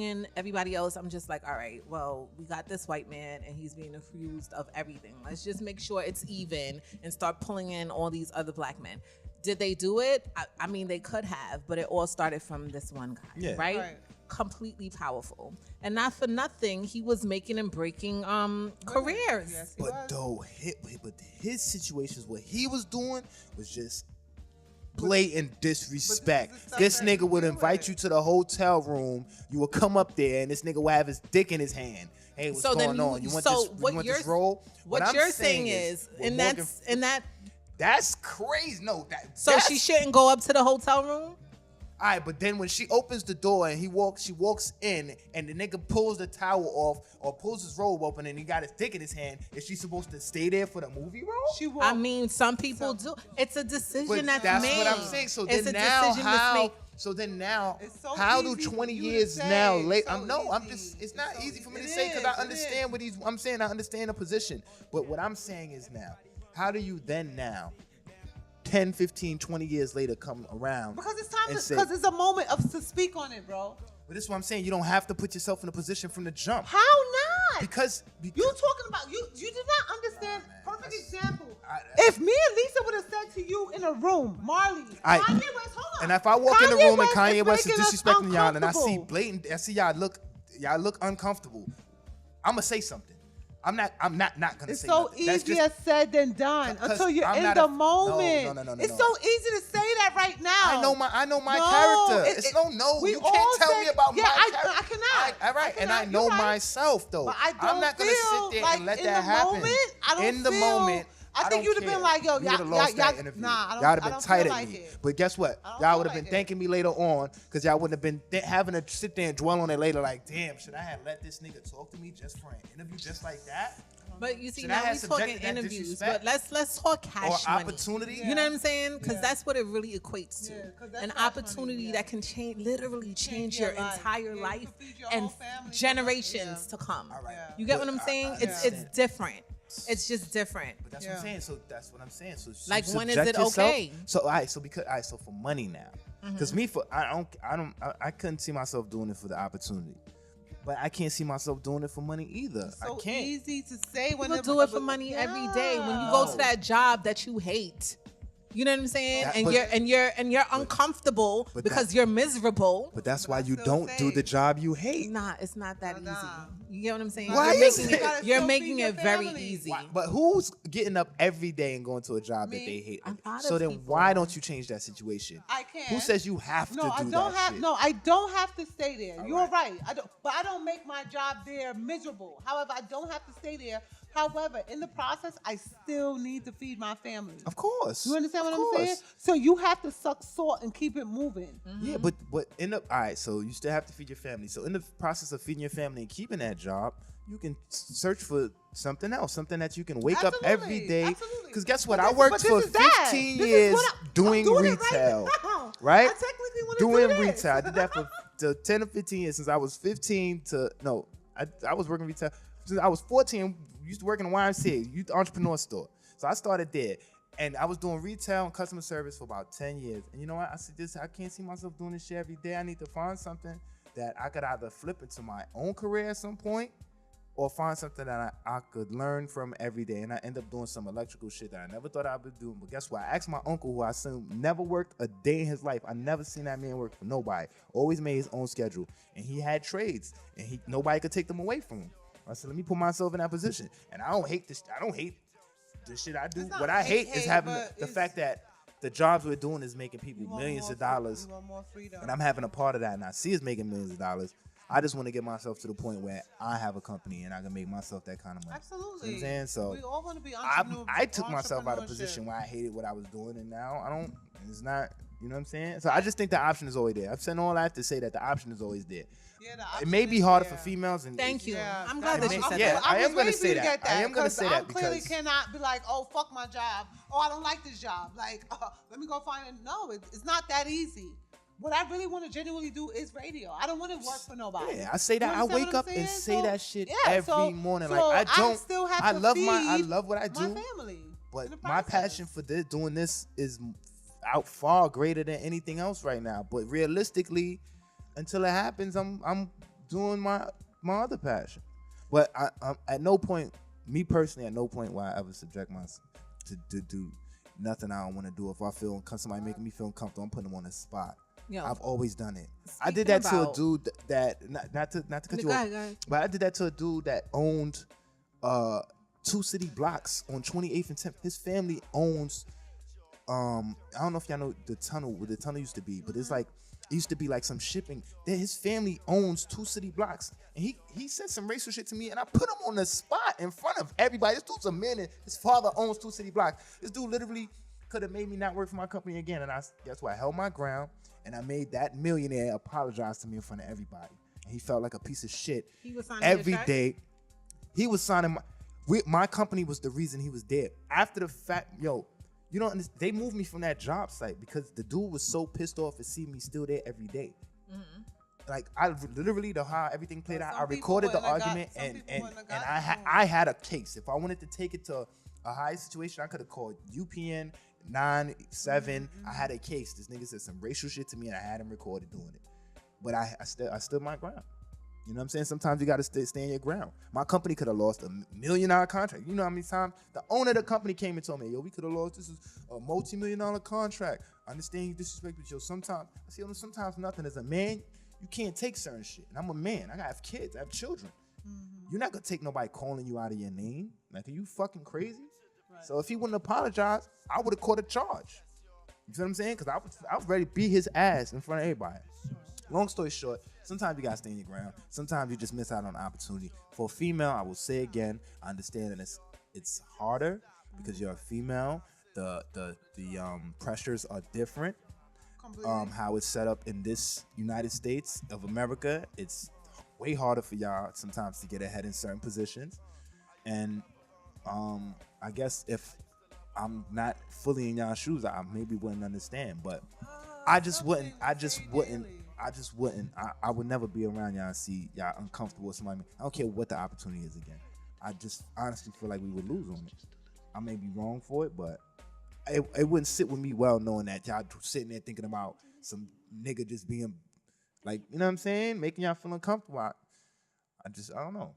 in everybody else, I'm just like, all right, well, we got this white man and he's being accused of everything. Let's just make sure it's even and start pulling in all these other black men. Did they do it? I mean, they could have, but it all started from this one guy, Yeah. right? Right. Completely powerful. And not for nothing, he was making and breaking careers. Yes, he But was. though, his situations, what he was doing was just blatant disrespect. But this is the This stuff that nigga would you invite with. you to the hotel room. You would come up there, and this nigga would have his dick in his hand. Hey, what's So then going on? You want so this? what You want you're this role? what I'm you're saying is, with and Morgan- that's that's crazy. No, so she shouldn't go up to the hotel room. All right, but then when she opens the door and she walks in, and the nigga pulls the towel off or pulls his robe open, and he got his dick in his hand. Is she supposed to stay there for the movie role? I mean, some people do. It's a decision that's made. That's what I'm saying. So it's then a now decision that's made. So then now, so how do easy 20 for you to years say. now later? So I'm easy. just. It's not so easy for me to easy. say because It I is, understand what I'm saying. I understand the position. But what I'm saying is now, how do you then now, 10, 15, 20 years later, come around? Because it's time and say, because it's a moment to speak on it, bro. But this is what I'm saying. You don't have to put yourself in a position from the jump. How not? Because You talking about you did not understand. Nah, man, Perfect example. I- If me and Lisa would have said to you in a room, Marley, Kanye West, hold on. And if I walk in the room and Kanye West is making us disrespecting y'all, and I see uncomfortable. I see y'all look uncomfortable, I'm gonna say something. I'm not gonna It's say so nothing. That's easier said than done 'Cause until you're I'm in not the a- moment. No. It's so easy to say that right now. I know my No, character. it- It's it- no. we You all can't tell say- me about yeah, my I character. cannot. All right, I and I cannot. know You're right. myself though. But I don't I'm not gonna feel sit there like and let in that the happen. moment, I don't in the feel- moment. I think don't you'd have been care. like, yo, You would've y'all- lost y'all- that interview. nah, I don't- y'all would have I been don't tight feel at like me. it. But guess what? I don't Y'all feel would have like been it. thanking me later on because y'all wouldn't have been having to sit there and dwell on it later. Like, damn, should I have let this nigga talk to me just for an interview just like that? But you see, Should I now have we talking subjected that interviews, disrespect? but let's talk cash Or money. opportunity? You know what I'm saying? Because Yeah. that's what it really equates to. Yeah, 'cause that's An cash money, opportunity yeah. that can literally change your your life. entire Yeah, you life can feed your and whole family for generations nothing. to come. All right. Yeah. You get But what I'm saying? I It's understand. different. It's just different. But that's Yeah. what I'm saying. So that's what I'm saying. So Like, you when is subject it okay? So so for money now, because me for I couldn't see myself doing it for the opportunity, but I can't see myself doing it for money either. It's so I can't. easy to say when People do it for money every day. When you go to that job that you hate, you know what I'm saying? That- and but- you're uncomfortable but because that- you're miserable. But that's But why I you still don't do say- the job you hate. Nah, it's not that Nah. easy. You get what I'm saying? Why you're is making it? it, you're Still making feed it your very family. easy. But who's getting up every day and going to a job that Me. they hate? A lot So of then people. why don't you change that situation? I can't. Who says you have No, to I do don't that have. shit? No, I don't have to stay there. All You're right. right. I don't make my job there miserable. However, I don't have to stay there. However, in the process, I still need to feed my family. Of course. You understand Of what I'm saying? course. So you have to suck salt and keep it moving. Yeah, but in the all right, so you still have to feed your family. So in the process of feeding your family and keeping that job, you can search for something else, something that you can wake up every Absolutely, day. absolutely. Because guess what? But I this- worked but this for is that. 15 This is years what I'm doing doing it retail. right now. Right? I technically want to Doing do this. retail. I did that for 10 or 15 years since I was 15 to no. I was working retail since I was 14. Used to work in a YMCA, youth entrepreneur store. So I started there. And I was doing retail and customer service for about 10 years. And you know what? I said, I can't see myself doing this shit every day. I need to find something that I could either flip into my own career at some point or find something that I could learn from every day. And I end up doing some electrical shit that I never thought I'd be doing. But guess what? I asked my uncle, who I assume never worked a day in his life. I never seen that man work for nobody. Always made his own schedule. And he had trades. And nobody could take them away from him. I said, let me put myself in that position. And I don't hate this. I don't hate the shit I do. It's not What I hate is having but the it's- fact that the jobs we're doing is making people You want millions more of dollars. You want more freedom. And I'm having a part of that, and I see us making millions of dollars. I just want to get myself to the point where I have a company and I can make myself that kind of money. Absolutely. You know what I'm saying? So we all want to be I took myself out of position where I hated what I was doing, and now I don't. It's not. You know what I'm saying? So I just think the option is always there. I've said all I have to say that the option is always there. Yeah, the It option may be is harder there. for females. And Thank you. Yeah, I'm glad that you said yeah, that. I was am gonna waiting for say you to that. get I am gonna 'cause say that I clearly because- cannot be like, oh, fuck my job. Oh, I don't like this job. Like, let me go find it. No, it's not that easy. What I really want to genuinely do is radio. I don't want to work for nobody. Yeah, I say that. You I understand wake what up I'm and saying? say So, that shit yeah, every so- morning. so Like I don't. still have I to love feed I love what I do. my family. in But the my process. passion for doing this is out far greater than anything else right now. But realistically, until it happens, I'm doing my other passion. But I'm at no point, me personally, at no point will I ever subject myself to do nothing I don't want to do. If I feel somebody making me feel uncomfortable, I'm putting them on the spot. Yo, I've always done it. I speaking did that to a about- dude that not to cut you Go off, ahead, go ahead. but I did that to a dude that owned 2 city blocks on 28th and 10th. His family owns I don't know if y'all know the tunnel where the tunnel used to be, but it's like it used to be like some shipping. Then his family owns 2 city blocks, and he said some racial shit to me, and I put him on the spot in front of everybody. This dude's a man, and his father owns 2 city blocks. This dude literally could have made me not work for my company again, and I guess what? I held my ground, And I made that millionaire apologize to me in front of everybody. And he felt like a piece of shit. He was signing every your check? day. He was signing my company was the reason he was dead. After the fact, yo, you know, they moved me from that job site because the dude was so pissed off to see me still there every day. Mm-hmm. Like I literally how everything played out. I recorded the argument and I had a case. If I wanted to take it to a high situation, I could have called UPN 9-7. I had a case. This nigga said some racial shit to me and I had him recorded doing it. But I stood my ground. You know what I'm saying? Sometimes you got to stand your ground. My company could have lost $1 million contract. You know how many times the owner of the company came and told me, yo, we could have lost, this is a multi-million-dollar contract. I understand you disrespect, but yo, sometimes nothing. As a man, you can't take certain shit. And I'm a man. I have kids. I have children. Mm-hmm. You're not going to take nobody calling you out of your name. Like, are you fucking crazy? Right. So if he wouldn't apologize, I would have caught a charge. You see what I'm saying? Because I was ready to beat his ass in front of everybody. Sure. Long story short, sometimes you gotta stand your ground. Sometimes you just miss out on opportunity. For a female, I will say again, I understand that it's harder because you're a female. The pressures are different. How it's set up in this United States of America, it's way harder for y'all sometimes to get ahead in certain positions. And I guess if I'm not fully in y'all's shoes, I maybe wouldn't understand. But I would never be around y'all and see y'all uncomfortable with somebody. I don't care what the opportunity is again. I just honestly feel like we would lose on it. I may be wrong for it, but it wouldn't sit with me well knowing that y'all sitting there thinking about some nigga just being like, you know what I'm saying? Making y'all feel uncomfortable. I don't know.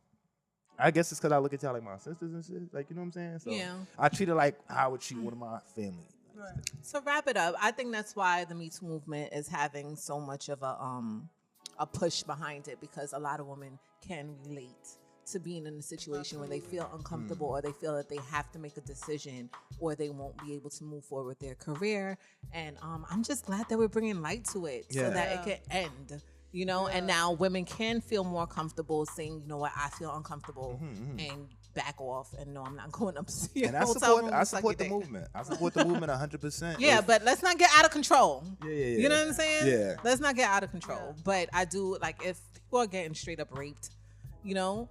I guess it's because I look at y'all like my sisters and shit. Like, you know what I'm saying? So yeah. I treat her like how I would treat one of my family. Right. So wrap it up. I think that's why the Me Too movement is having so much of a push behind it, because a lot of women can relate to being in a situation where they feel uncomfortable or they feel that they have to make a decision or they won't be able to move forward with their career. And I'm just glad that we're bringing light to it so that it can end. You know, and now women can feel more comfortable saying, you know what, I feel uncomfortable and back off and no, I'm not going up to see your hotel room. I support the movement. I support the movement 100%. Yeah, but let's not get out of control. Yeah. You know what I'm saying? Yeah. Let's not get out of control. But I do, like, if people are getting straight up raped, you know?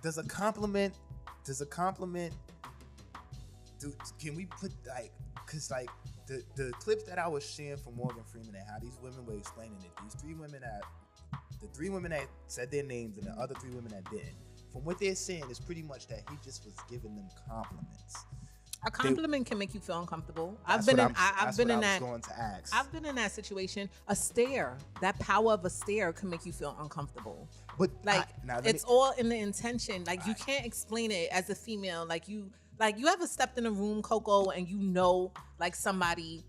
Does a compliment, can we put, like, because, like, the clips that I was sharing from Morgan Freeman and how these women were explaining it, the three women that said their names and the other 3 women that didn't, from what they're saying, it's pretty much that he just was giving them compliments. A compliment can make you feel uncomfortable. I've been in that situation. A stare, that power of a stare can make you feel uncomfortable. But like, it's all in the intention. Like, you can't explain it as a female. Like you ever stepped in a room, Coco, and you know, like, somebody,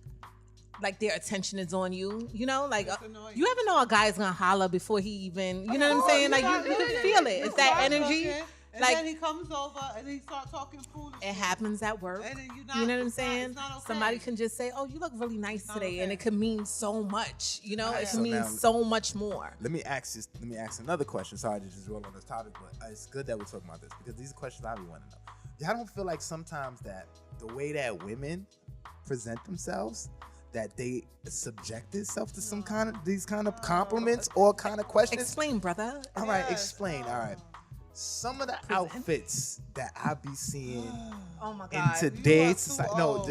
like, their attention is on you, you know? Like, you ever know a guy's gonna holler before he even, you know what I'm saying? Like, you can feel it. It's that energy. And like, then he comes over and he starts talking foolish. It happens at work. And then you know what I'm saying? It's not okay. Somebody can just say, oh, you look really nice today. Okay. And it could mean so much. You know, it can mean so much more. Let me ask another question. Sorry to just roll on this topic, but it's good that we're talking about this because these are questions I really want to know. Y'all don't feel like sometimes that the way that women present themselves, that they subject themselves to these kind of compliments or kind of questions? Explain, brother. All right, explain. All right. Some of the outfits that I be seeing in today's society. No,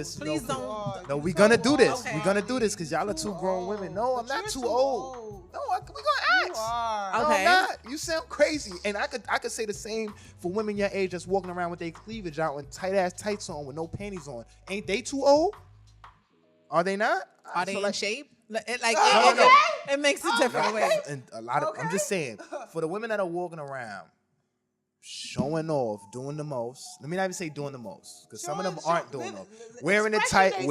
we're gonna do this. Okay. We're gonna do this because y'all are 2 grown women. No, I'm not too old. No, we're gonna ask. No, I'm not. You sound crazy. And I could say the same for women your age that's walking around with their cleavage out and tight ass tights on with no panties on. Ain't they too old? Are they not? Are they in shape? It makes a different way. And a lot of I'm just saying, for the women that are walking around showing off, doing the most. Let me not even say doing the most, because some of them aren't doing them. Wearing the tightest,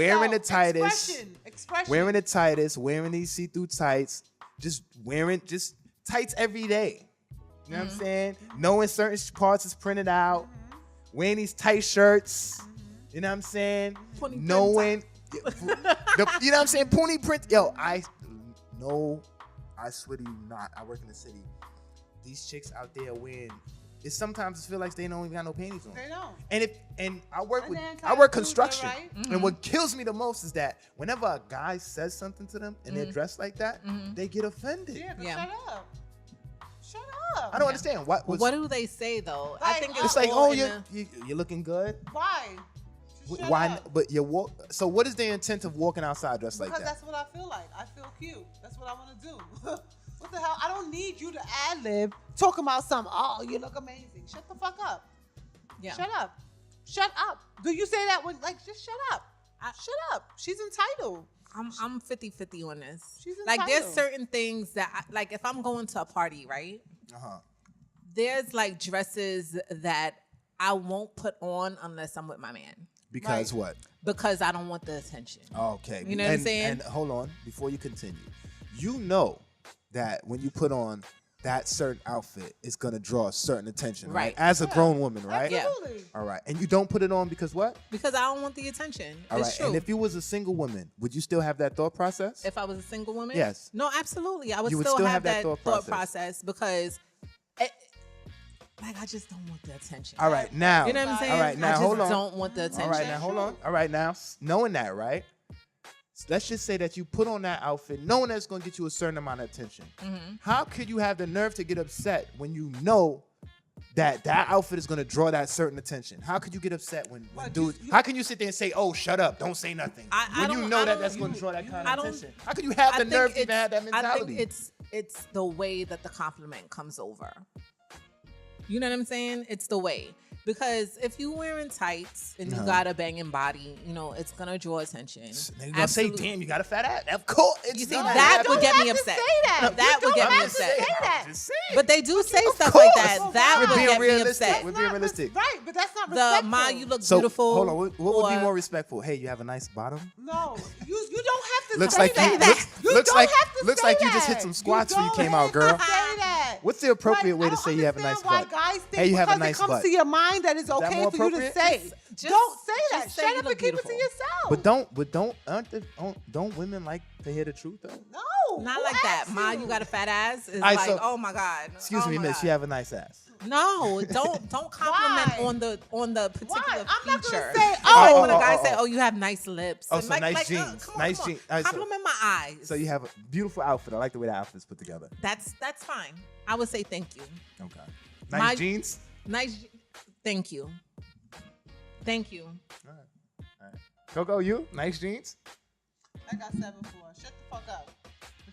wearing these see-through tights, just tights every day. You know what I'm saying? Knowing certain parts is printed out, wearing these tight shirts. You know what I'm saying? Knowing, you know what I'm saying? Pony print. Yo, I swear to you not. I work in the city. These chicks out there wearing it sometimes feel like they don't even got no panties on. They don't. And I work And with then I work kind of construction, right? and what kills me the most is that whenever a guy says something to them and they're dressed like that, they get offended. Yeah. Shut up. Shut up. I don't understand what. What do they say though? I Like, think It's like, all oh, in you're looking good. Why? Just shut Why? up. But you walk. So what is the intent of walking outside dressed like Because that? that's what I feel like. I feel cute. That's what I want to do. What the hell? I don't need you to ad-lib talking about something. Oh, you look amazing. Shut the fuck up. Yeah. Shut up. Shut up. Do you say that when, like, just shut up. Shut up. She's entitled. I'm 50-50 on this. She's like there's entitled. certain things that like if I'm going to a party, right? There's like dresses that I won't put on unless I'm with my man. Because what? Because I don't want the attention. Okay. You know what I'm saying? And hold on, before you continue, you know that when you put on that certain outfit, it's gonna draw a certain attention, right? Right. As a grown woman, right? Yeah. Absolutely. All right. And you don't put it on because what? Because I don't want the attention. All it's right. true. And if you was a single woman, would you still have that thought process? If I was a single woman? Yes. No, absolutely. I would You would still, still have have that that thought process because like I just don't want the attention. All right. Now. You know what I'm saying? All right. Now I just hold on. don't want the attention. All right. Now hold on. All right. Now knowing that, right? Let's just say that you put on that outfit knowing that it's going to get you a certain amount of attention. How could you have the nerve to get upset when you know that outfit is going to draw that certain attention? How could you get upset when dudes... How can you sit there and say, oh, shut up, don't say nothing, when you know that's going to draw that kind of attention? How could you have the nerve to even have that mentality? I think it's the way that the compliment comes over. You know what I'm saying? It's the way. Because if you wearing tights and you got a banging body, you know, it's going to draw attention. They're going to say, damn, you got a fat ass. Of course. You see, that would get me upset. That would get me upset. But they do say stuff like that. That would get me upset. We're being realistic. Right, but that's not respectful. The Ma, you look So, beautiful. hold on. What would be more respectful? Hey, you have a nice bottom? No, you don't have to Looks say like that. looks like you just hit some squats when you came out, girl. Say that. What's the appropriate way to say you have a nice butt? Guys think Hey, you have a nice because it comes butt. to your mind that it's okay more for you to appropriate? say. Don't say that. just say Shut you up look and keep beautiful. it to yourself. Don't women like to hear the truth though? No, Not who like that. asked Ma, you got a fat ass. It's Alright, like, so- oh my God. Excuse Oh me, my miss. God. You have a nice ass. No, don't compliment Why? on the particular Why? I'm not feature. gonna say, Like oh, when a guy say, "Oh, you have nice lips." Oh, And so like, nice like, jeans. come on, Nice come on. jeans. Alright, so- Compliment my eyes. So you have a beautiful outfit. I like the way the outfit's put together. That's fine. I would say thank you. Okay. Nice My- jeans. Nice. Thank you. Thank you. All right. Coco, you nice jeans. I got 7-4. Shut the fuck up.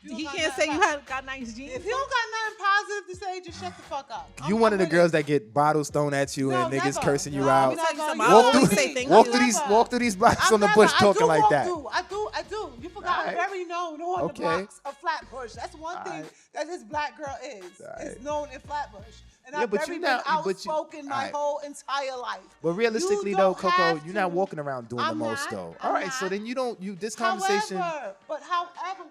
If you He don't can't got say nothing you po- have got nice jeans. If you don't got nothing positive to say, just shut the fuck up. You one of the girls that get bottles thrown at you No, and niggas never. cursing you No, out. we not gonna- I Walk always through, say thank walk you. through these, Never. walk through these blocks I'm on the never- bush I do talking like walk that. through. I do. You forgot. Alright. I'm very known on Okay. the blocks of Flatbush. That's one thing Alright. that this black girl is. Alright. Is known in Flatbush. And Yeah, I've but very you been not- but you- outspoken my alright. whole entire life. But realistically You though, don't Coco, have you're not to. walking around doing the I'm most not. though. I'm All right, so not. then you don't. This conversation. However, what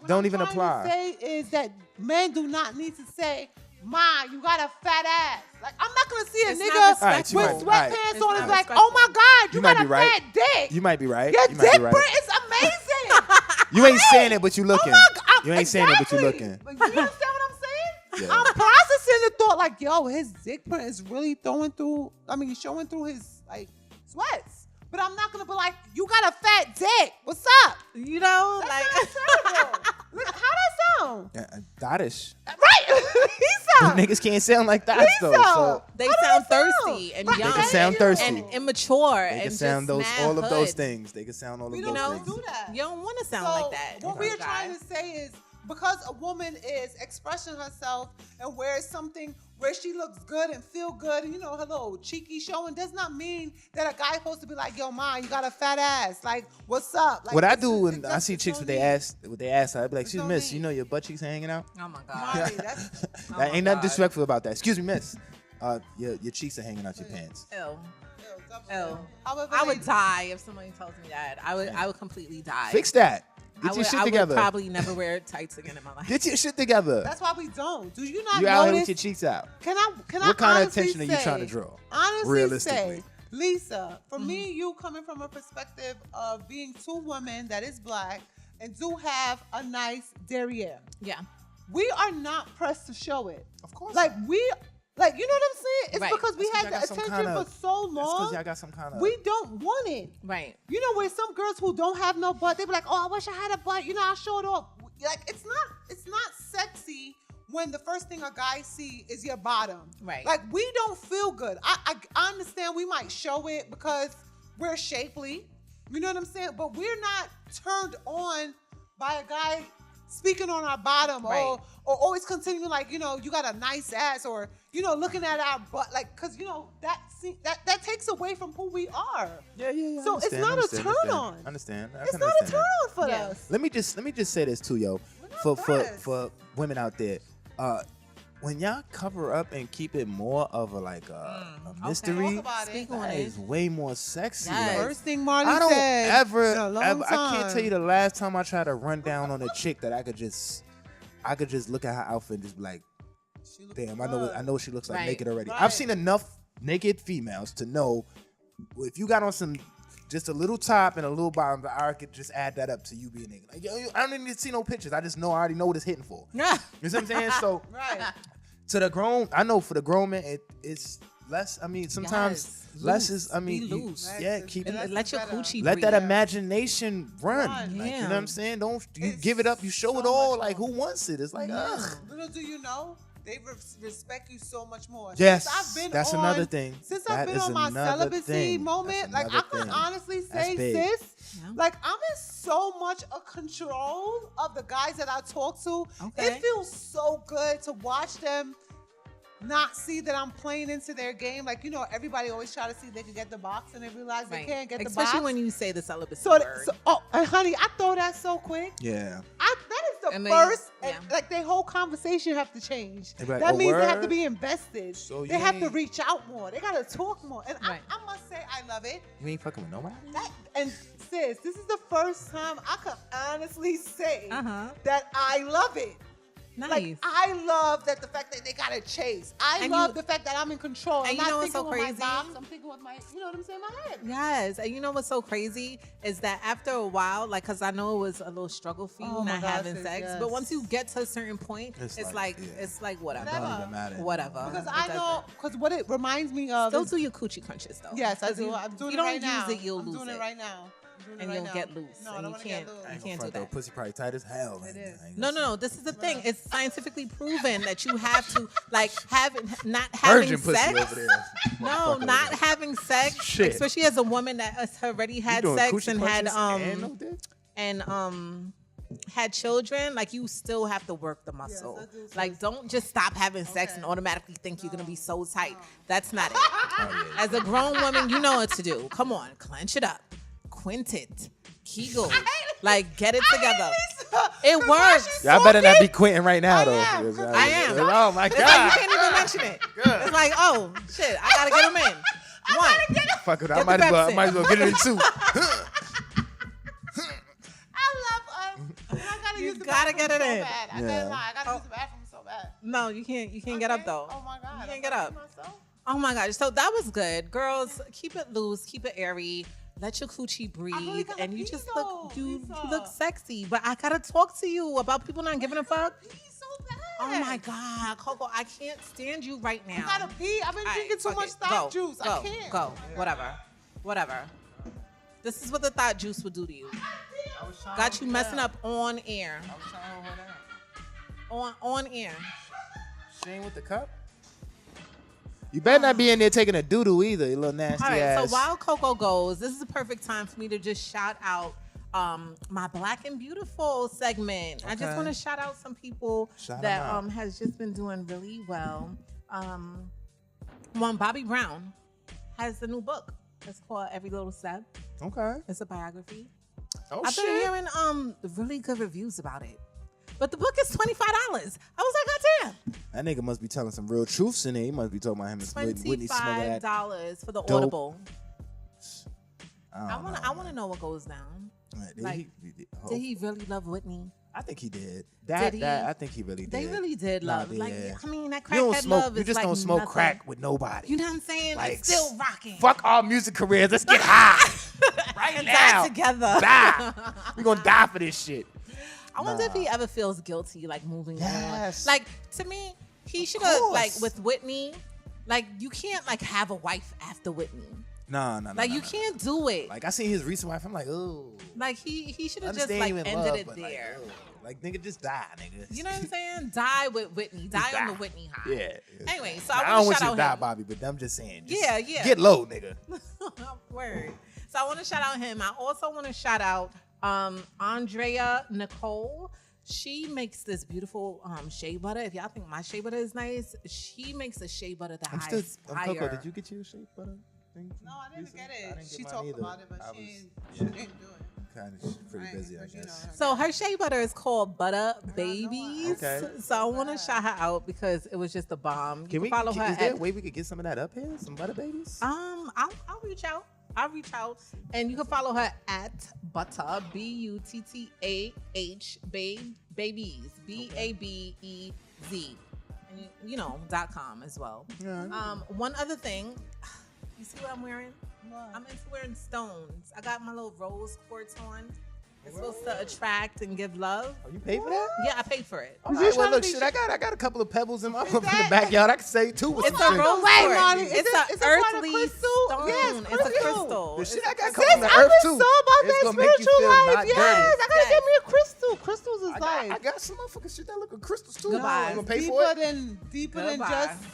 Don't I'm even trying apply. to say is that men do not need to say, "Ma, you got a fat ass." Like, I'm not gonna see a It's nigga not Alright, you with might- sweatpants alright. on It's and not like, respectful. "Oh my God, you You might got be a right. fat dick." You might be right. Your You might dick be right. print is amazing. You ain't saying it, but you looking. Oh my God, You ain't saying it, but you exactly. looking. But you understand what I'm saying? Yeah. I'm processing the thought like, yo, his dick print is really showing through his like sweats. But I'm not gonna be like, you got a fat dick. What's up? You know, That like sounds terrible. Look, how that sound? Dottish. Right? he sound. Niggas can't sound like that though. So they How do sound they sound? thirsty and Right, young. they can sound thirsty. and immature They can and sound just those mad all of those hood. things. They can sound all of We those don't things. do that. You don't want to sound So like that. what Okay. we are trying to say is, because a woman is expressing herself and wears something where she looks good and feel good, and her little cheeky showing, does not mean that a guy's supposed to be like, "Yo, ma, you got a fat ass. Like, what's up?" Like, What I it's do just- when it I see just chicks don't with their ass out, I'd be like, It's "Excuse me, no miss, need. you know your butt cheeks hanging out?" Oh my God. Mommy, that's Oh That my ain't nothing God. disrespectful about that. Excuse me, miss. Your cheeks are hanging out your pants. Ew. Ew. Ew. However, I would ladies- die if somebody tells me that. I would completely die. Fix that. I Get your would, shit I together. would probably never wear tights again in my life. Get your shit together. That's why we don't. Do you not You out here notice? with your cheeks out. Can I What kind of honestly attention are you say- trying to draw? Honestly Realistically. say, Lisa, for me, you coming from a perspective of being two women that is black and do have a nice derriere. Yeah. We are not pressed to show it. Of course. Like Like, you know what I'm saying? It's Right. because we had the attention for so long. That's because y'all got some kind of. We don't want it. Right. You know, where some girls who don't have no butt, they be like, "Oh, I wish I had a butt." You know, I'll show it off. Like, it's not sexy when the first thing a guy see is your bottom. Right. Like, we don't feel good. I understand we might show it because we're shapely. You know what I'm saying? But we're not turned on by a guy speaking on our bottom, right. or always continuing like, you know, you got a nice ass, or, you know, looking at our butt, like, because, you know, that takes away from who we are. Yeah. So it's not a turn on. Understand? It's not a turn on for us. Let me just say this too, yo. For women out there, when y'all cover up and keep it more of a mystery, that is way more sexy. Yes. Like, First thing Marty I don't said ever, in a long I can't time. tell you the last time I tried to run down on a chick that I could just look at her outfit and just be like, damn, I know what she looks like Right. naked already. Right. I've seen enough naked females to know if you got on some just a little top and a little bottom, I could just add that up to you being naked. Like, yo, I don't even need to see no pictures. I just know I already know what it's hitting for. Yeah. You know what I'm saying? So Right. to the grown, I know for the grown man, it's less. I mean, sometimes Yes. less Loose. is. I mean, Be you- loose. yeah, keep it. That's Let your better. coochie Let breathe. that imagination run. Run. Like, you Yeah. know what I'm saying? Don't you It's give it up? You show so it all. much Like, more. who wants it? It's like, ugh. Little do you know, they respect you so much more. Yes, Since I've been that's on- another thing. Since That I've been is on my another celibacy thing. moment, That's like I another can thing. honestly That's say, big. sis, Yeah. like I'm in so much of control of the guys that I talk to. Okay. It feels so good to watch them not see that I'm playing into their game. Like, you know, everybody always try to see they can get the box and they realize they Right. can't get the box. Especially when you say the celibacy so, word. and honey, I throw that so quick. Yeah. That is the And then- first, yeah. and like their whole conversation have to change. They be like, That "Oh, means they have to word? be invested. So they you have to ain't- reach out more. They gotta talk more. And Right. I must say, I love it. You ain't fucking with nobody. And sis, this is the first time I can honestly say Uh-huh. that I love it. Nice. Like, I love that the fact that they gotta chase. I And love you- the fact that I'm in control. and I'm you not know what's thinking so with crazy? my box. I'm thinking with my, you know what I'm saying, my head. Yes, and you know what's so crazy is that after a while, like, cause I know it was a little struggle for you Oh my not God, having sis, sex, yes. but once you get to a certain point, It's it's like, like yeah. it's like whatever, It don't even matter. whatever. Because It I know, because what it reminds me of Still is, do your coochie crunches though. yes, I 'Cause do. you- I'm doing you it don't right now. use it, you'll I'm lose doing it. it right now. I'm doing it And right you'll now. get loose, No, I and don't you want to can't- get loose. I ain't can't gonna do front though. that. Pussy probably tight as hell. It is. I ain't No, gonna- no. This is the thing. It's scientifically proven that you have to not having Virgin pussy sex. over there. No, Motherfucker not over there. having sex, Shit. especially as a woman that has already You had doing sex coochie and had crunches and no dick? had children. Like, you still have to work the muscle. I do, sis. Like, don't just stop having sex and automatically think you're gonna be so tight. That's not it. Oh, yeah. As a grown woman, you know what to do. Come on, clench it up, quint it, kegel, like, get it together. It works. Y'all better not be quitting right now, though. am. because I am. Oh my It's like god. you can't even mention it. It's like, oh shit, I gotta get them in. One. Fuck it. I Get the might as Pepsi. well get it in two. I love I gotta You use the gotta bathroom get it so in. bad. I Yeah. can't lie. I gotta use the bathroom so bad. No, you can't. You can't get up Okay? though. Oh my God. You I'm can't get gonna up. do myself. Oh my gosh. So that was good, girls. Keep it loose. Keep it airy. Let your coochie breathe, gotta and you pee, just though, look. You Lisa. look sexy. But I gotta talk to you about people not giving a fuck. Pee so bad. Oh my God, Coco, I can't stand you right now. I gotta pee. I've been All right, drinking too fuck much it. thought Go, juice. Go, I can't. Go. Whatever. This is what the thought juice would do to you. Got you messing up on air. On air. She ain't with the cup. You better not be in there taking a doo-doo either, you little nasty All right, ass. so while Coco goes, this is a perfect time for me to just shout out my Black and Beautiful segment. I just Okay. want to shout out some people Shout 'em that out. has just been doing really well. One, Bobby Brown has a new book. It's called Every Little Step. Okay. It's a biography. Oh I've been shit. hearing really good reviews about it. But the book is $25. I was like, God damn. That nigga must be telling some real truths in there. He must be talking about him and Whitney smoking that. $25 for the dope. Audible. I I want to know what goes down. Like, Did he really love Whitney? I think he did. Did he? I think he really did. They really did love. Nah, Like, yeah. I mean, that You don't crackhead smoke. love You is just like don't smoke nothing. crack with nobody. You know what I'm saying? Like, It's still rocking. Fuck all music careers. Let's get high right and now. die together. Die. We gonna die for this shit. I wonder if Nah. he ever feels guilty, like moving Yes. on. Like, to me, he should have, like, course. with Whitney, Like, you can't like have a wife after Whitney. No. Like, you can't do it. Like, I seen his recent wife. I'm like, oh. Like, he should have just like ended it there. Like, nigga, just die, nigga. You know what I'm saying? Die with Whitney. Die on the Whitney high. Yeah. Anyway, so I I don't want to want you shout to die, out Bobby, but I'm just saying. Yeah. Get low, nigga. Word. So I want to shout out him. I also want to shout out Andrea Nicole. She makes this beautiful shea butter. If y'all think my shea butter is nice, she makes a shea butter that I aspire. Coco, did you get your shea butter thing? No, I didn't get it. Didn't She get talked mine either. about it, but she didn't do it. Kind of pretty busy, I guess. So her shea butter is called Butter Babies. Okay. So I want to shout her out because it was just a bomb. Can we follow her? Is there a way we could get some of that up here? Some butter babies? I'll reach out. And you can follow her at Butter BUTTAH Babies BABEZ, and .com as well. Yeah. One other thing, you see what I'm wearing? What? I'm into wearing stones. I got my little rose quartz on. It's supposed to attract and give love. Oh, you paid for that? Yeah, I paid for it. All right, well, look, shit, I got a couple of pebbles in my backyard. I can say two with It's some a string. rose Wait, quartz. Mommy, It's is an it part of earthly crystal? stone. Yes, It's a crystal. The shit I got Sis, coming from the I've earth been too. so about It's that gonna make you spiritual feel life. not Yes, dirty. I gotta get me a crystal. Crystals is I got some motherfucking shit that look like crystals too. Goodbye. You gonna pay deeper for it? deeper than Goodbye. just.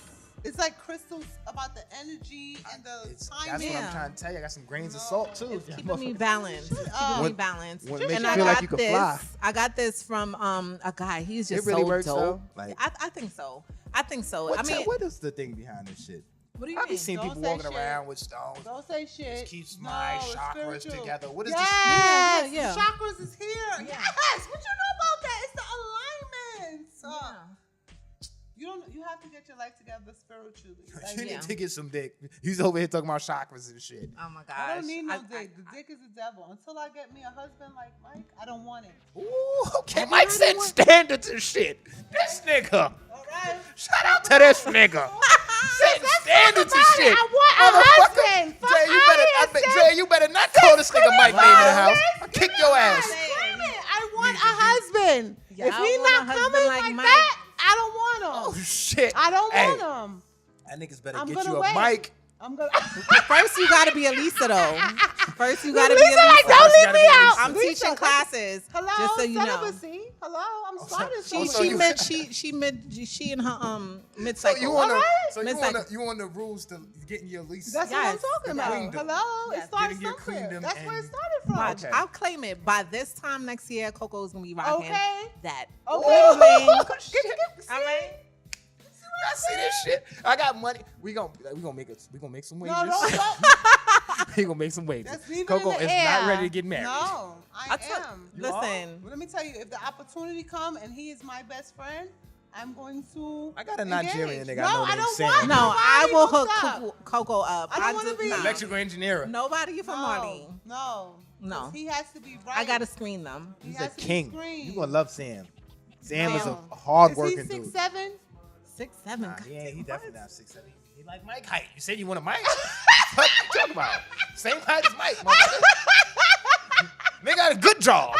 It's like crystals about the energy and the That's timing. what Yeah. I'm trying to tell you. I got some grains of salt too. It's Yeah, keeping me motherfucker. balanced. It's keeping me balanced. When it makes And you I feel got like you can this. fly. I got this from a guy. He's just It really so works, dope. though? Like- I think so. I mean, What is the thing behind this shit? what do you I be mean? seeing Don't people say walking shit. around with stones. Don't say shit. This keeps my it's chakras spiritual. together. What is Yes, this? Yeah. The chakras is here. Yeah. Yes. What you know about that? It's the alignment. Yeah. You have to get your life together spiritually. this? Like, You Yeah. need to get some dick. He's over here talking about chakras and shit. Oh my gosh. I don't need no I- dick. The dick is the devil. Until I get me a husband like Mike, I don't want it. Ooh, okay. Mike set standards and shit. This nigga. All right. Shout out to this nigga. Setting standards and shit. I want a Motherfucker. husband. Fuck Jay, outta here, Jay, you better not call this nigga Mike name in the house. I'll kick your ass. Damn it. I want a husband. Yeah, if I he want a not husband coming like like Mike. that, I don't want him. Oh shit. I don't Hey, want him. that niggas better I'm get gonna you a wait. mic. I'm gonna. First, you gotta be Elisa though. First, you gotta be Lisa, Elisa. like, don't leave me out. I'm Lisa, teaching classes. Hello, just so you know. celibacy. Hello, I'm starting She somewhere. she in her mid So cycle. you on the Alright. so you on the rules to getting your lease. That's Yes. what I'm talking about. Queendom. Hello, Yes. it started Getting your somewhere. queendom That's where it and- started from. Watch, Okay. I'll claim it. By this time next year, Coco's gonna be rocking Okay. that. Okay. All right. I see this shit. I got money. We gonna make some wages. No, no. We gonna make some wages. Let's leave it Coco in the is air. not ready to get married. No, I am. Listen. Well, let me tell you, if the opportunity come and he is my best friend, I'm going to. I got a engage. Nigerian nigga. No, I know I named don't Sam. want. No, I will nobody hook hooked up. Coco up. I don't wanna do be- not. Electrical engineer. Nobody from Marley. No. No. He has to be right. I gotta screen them. He He's a has to be king. screened. You gonna love Sam. Sam is a No. hard Is working he dude. 6'7"? 6'7". Nah, he definitely not 6'7". He like Mike height. You said you want a Mike? What you talking about? Same height as Mike, motherfucker. They got a good job.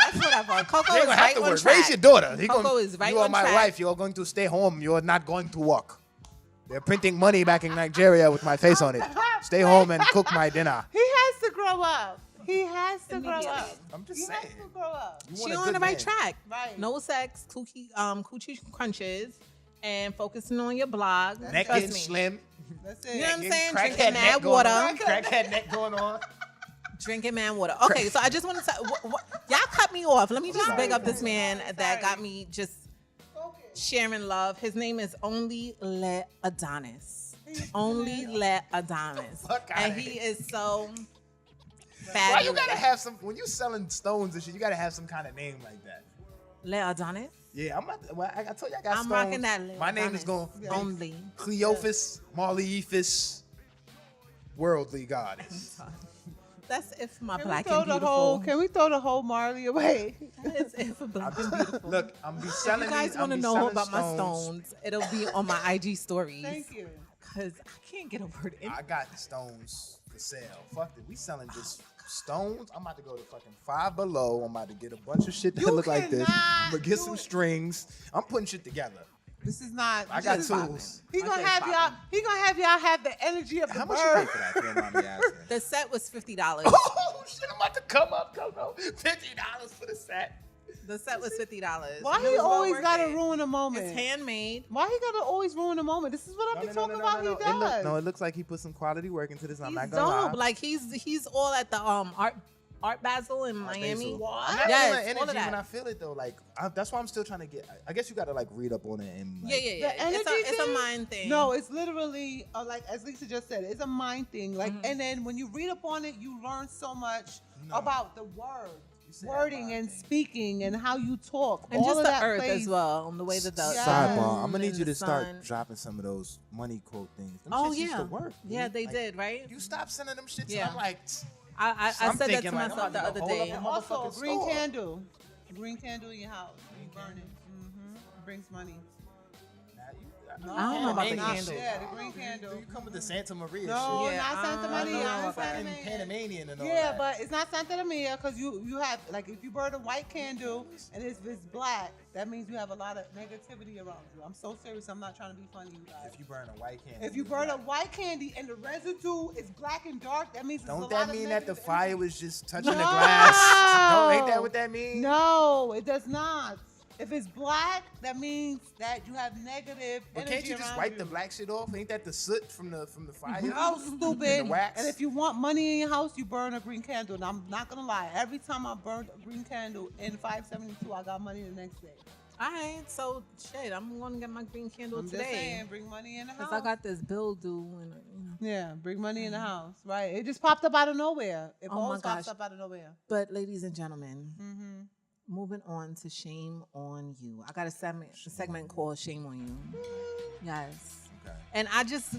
That's whatever. Coco You is ain't gonna have right to on work. track. Raise your daughter. Coco is right You are on my track. wife. You are going to stay home. You are not going to work. They're printing money back in Nigeria with my face on it. Stay home and cook my dinner. He has to grow up. He has to grow Immediately. up. I'm just He saying. has to grow up. You She want a on good the right man. track. Right. No sex, coochie crunches, and focusing on your blog. Neck Trust getting me. slim. That's it. You know what I'm saying? Crackhead Drinking neck mad going water. on. Crackhead neck going on. Drinking man water. Okay, so I just want to say, y'all cut me off. Let me just big up this man that got me just sharing love. His name is Only Le Adonis. Only Le Adonis. Fuck outta And he here. is so Why fabulous. you gotta have some when you selling stones and shit? You gotta have some kind of name like that. Le Adonis? Yeah, I'm not. Well, I told you I got I'm stones. rocking that Le My name is Adonis. going Only. Cleophas Marleophus, worldly goddess. That's it for my Can we black throw and the beautiful. whole? Can we throw the whole Marley away? That's it for black and beautiful. Look, I'm be If selling. you guys these- I'm want to be know selling about my stones, it'll be on my IG stories. Thank you. Because I can't get a word in. I got stones for sale. Fuck it, we selling just stones. I'm about to go to fucking Five Below. I'm about to get a bunch of shit that You look like this. cannot I'm gonna get do some it. strings. I'm putting shit together. This is not. I got this is tools. He gonna have y'all. He gonna have y'all have the energy of the How much bird. you pay for that? If you don't mind me asking. The set was $50. Oh shit! I'm about to come up, Coco. $50 for the set. The set was $50. Why It he was well always worth gotta it. ruin a moment? It's handmade. Why he gotta always ruin a moment? This is what I be talking about. He does. It looks like he put some quality work into this. I'm He's not gonna dope. lie. Like he's all at the Art Basel in Miami. What? I'm not Yes, feeling all of energy that. when I feel it though. Like that's why I'm still trying to get. I guess you gotta like read up on it and. Like, Yeah. The energy It's a thing? mind thing. No, it's literally like as Lisa just said, it's a mind thing. Like, and then when you read up on it, you learn so much about the wording and speaking and how you talk. and all just of the that earth plays. as well, and the way that the Sidebar. I'm gonna need and you the to start sun. dropping some of those money quote things. Them Oh shits used yeah, to work. yeah, dude. they Like, did, right? You stop sending them shits. Yeah. And I'm like. I I'm said that thinking, to like, myself I'm the gonna other hold day. up And my also, motherfucking green store. candle. Green candle in your house. You burn it. Brings money. No, I don't know about the not- candle. Yeah, the green candle. You come with the Santa Maria No, shit. Yeah, not Santa I Maria. know I'm about Santa Fucking Maria. Panamanian and all Yeah, that. but it's not Santa Maria because you have, like, if you burn a white candle and if it's black, that means you have a lot of negativity around you. I'm so serious. I'm not trying to be funny, you guys. If you burn a white candy. If you burn a white candy and the residue is black and dark, that means there's a Don't lot that of mean that the negative fire energy. was just touching the No. glass? Don't ain't that what that means? No, it does not. If it's black, that means that you have negative But energy can't you just around wipe you. the black shit off? Ain't that the soot from the fire? How And stupid. the wax? And if you want money in your house, you burn a green candle. And I'm not going to lie. Every time I burned a green candle in 572, I got money the next day. All right, so shit, I'm gonna get my green candle I'm just today saying, bring money in the house. because I got this bill due, and Yeah, bring money in the house. Right. It just popped up out of nowhere. It Oh my always pops gosh. up out of nowhere. But ladies and gentlemen, Mm-hmm. moving on to Shame on You. I got a segment called Shame on You. Yes. Okay. And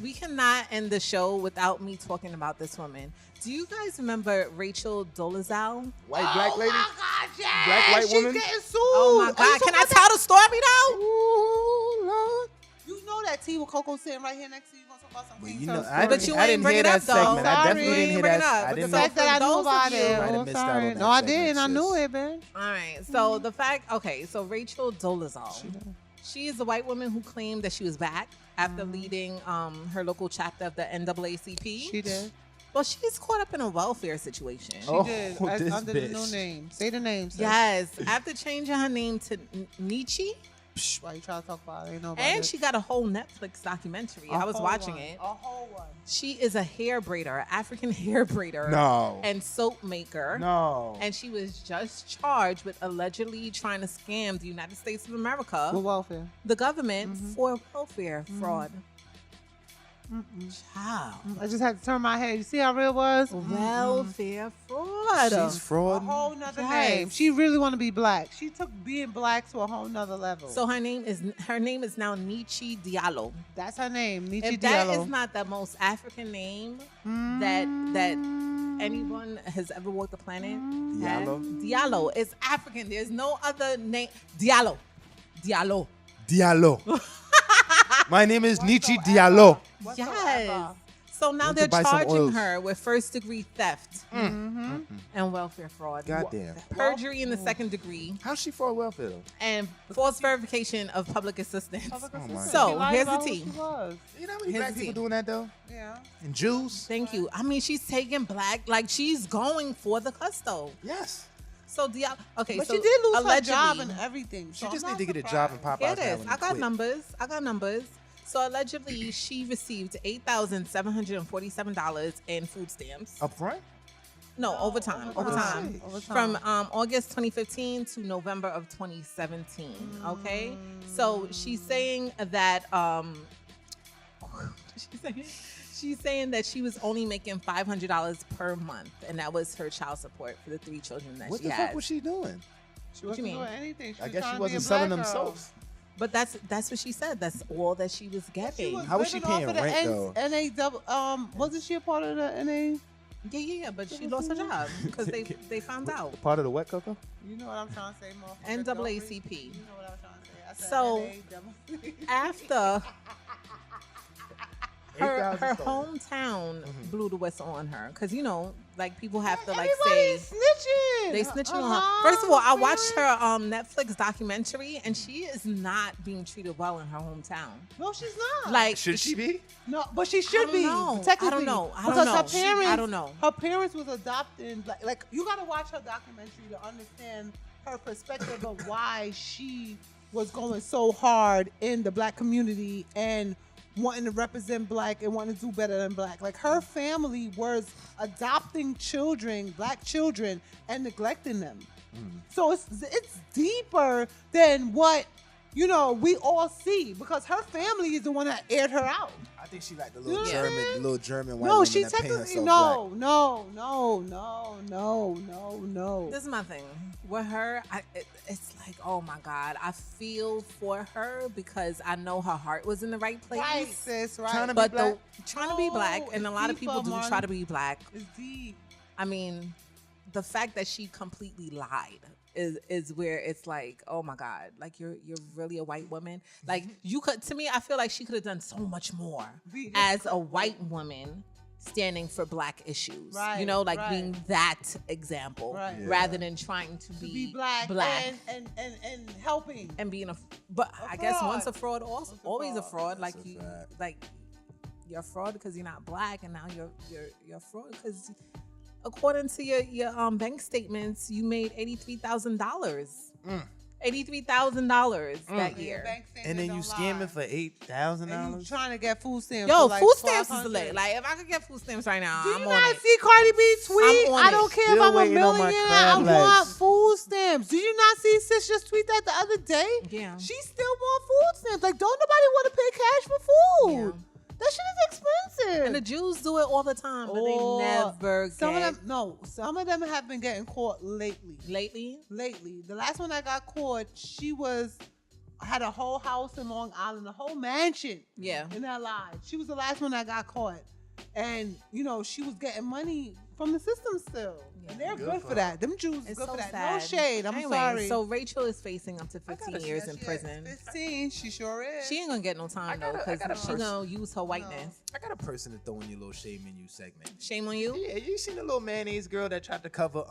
we cannot end the show without me talking about this woman. Do you guys remember Rachel Dolezal? White black lady? Oh, my God, yes. Black white She's woman? getting sued. Oh my God. Can I tell the story though? Ooh, Lord. You know that tea with Coco sitting right here next to you. You gonna talk about something? Well, King you know, Tell's I story? But you I ain't didn't bring hear it that up, though. segment. I Sorry. definitely didn't hear Bring it that. up. I But didn't The so fact that I for knew those about of it. you- Might have Oh, missed out sorry. on No, that I didn't. I segment, knew sis. it, bitch. All right. So the fact, okay, so Rachel Dolezal. She is a white woman who claimed that she was back after leading her local chapter of the NAACP. She did. Well, she's caught up in a welfare situation. She Oh, did. this Under the bitch. new name. Say the name, sis. Yes, after changing her name to Nietzsche, Why you trying to talk about it? I ain't know about and it. she got a whole Netflix documentary. I was whole watching one. it. A whole one. She is a hair braider, African hair braider, No. and soap maker. No. And she was just charged with allegedly trying to scam the United States of America, With welfare. the government, for welfare fraud. Child. I just had to turn my head. You see how real it was? Welfare fraud. She's A fraud. whole nother Yes. name. She really want to be black. She took being black to a whole nother level. So her name is now Nietzsche Diallo. that's her name, Nietzsche If that Diallo. is not the most African name that anyone has ever walked the planet, had, Diallo? Diallo is African. There's no other name. Diallo. Diallo. My name is Nietzsche Diallo. Yes. So now Went to they're buy some charging oils. her with first degree theft and welfare fraud. Goddamn. Perjury in the second degree How's she fraud welfare though? and false verification of public assistance. my So, She lied here's the about tea. what she was. You know how many Here's black the people tea. doing that though? Yeah. And Jews? Thank you. I mean, she's taking black, like she's going for the custo. Yes. So Diallo, okay, But so she did lose her allegedly, job and everything. She so just I'm need to not get a surprised. job in Popeyes. Here it now is. and I got quit. numbers. So allegedly, she received $8,747 in food stamps. Up front? No, overtime. Overtime. From August 2015 to November of 2017. Okay, so she's saying that she's saying that she was only making $500 per month, and that was her child support for the 3 children that What she the has. fuck was she doing? She What you wasn't mean? doing anything. She I was guess trying she to be a wasn't selling black them girl. soaps. But that's what she said. That's all that she was getting. was How was she living off paying of the rent, though? Wasn't she a part of the NA? Yeah, but she lost her job because they found out. Part of the wet cocoa? You know what I'm trying to say, motherfucker. NAACP. You know what I'm trying to say. I said So, NAACP. After her 8,000 stolen. hometown blew the whistle on her, because like people have to Everybody say snitching. They snitching on her. First of all, I watched her Netflix documentary, and she is not being treated well in her hometown. No, she's not. Like, Should she be? No, but she should be. Technically. I don't know. Because her parents, I don't know. Her parents was adopted. Like you got to watch her documentary to understand her perspective of why she was going so hard in the black community and wanting to represent black and wanting to do better than black. Like her family was adopting children, black children, and neglecting them. So it's deeper than what we all see, because her family is the one that aired her out. I think she like the little You know German, white No, woman she that paint technically herself black. no. This is my thing with her. It's like, oh my God, I feel for her because I know her heart was in the right place. Right, sis, right. Trying to But be black. trying to be black, and a lot of people do try to be black. It's deep. I mean, the fact that she completely lied is where it's like, oh my God, like you're really a white woman. Like you could, to me, I feel like she could have done so much more as a white woman standing for black issues. Right, being that example rather than trying to be black. And helping. And being but I guess fraud. once a fraud, always a fraud. That's Like a you, fact. like you're a fraud because you're not black, and now you're a fraud because according to your bank statements, you made $83,000. $83,000 that year. And then you scamming for $8,000. And you trying to get food stamps. Yo, for like food stamps is $500. lit. Like if I could get food stamps right now, Do I'm you on not it. see Cardi B tweet? I'm on I it. don't care Still if I'm a waiting on my millionaire. crab I legs. want food stamps. Did you not see sis just tweet that the other day? Yeah. She still want food stamps. Like, don't nobody want to pay cash for food. Yeah. That shit is expensive. And the Jews do it all the time, but they never Some get. of them have been getting caught lately. Lately? The last one that got caught, she had a whole house in Long Island, a whole mansion. Yeah. In LA. She was the last one that got caught. And, she was getting money from the system still. Yeah. And they're Good good for for that. Them Jews It's good so for that. sad. No shade. I'm Anyway, sorry. So Rachel is facing up to 15 years in Yes, prison. 15, she sure is. She ain't gonna get no time though, I got a because she gonna use her whiteness. I got a person to throw in your little shame in you segment. Shame on you. Yeah, you seen the little mayonnaise girl that tried to cover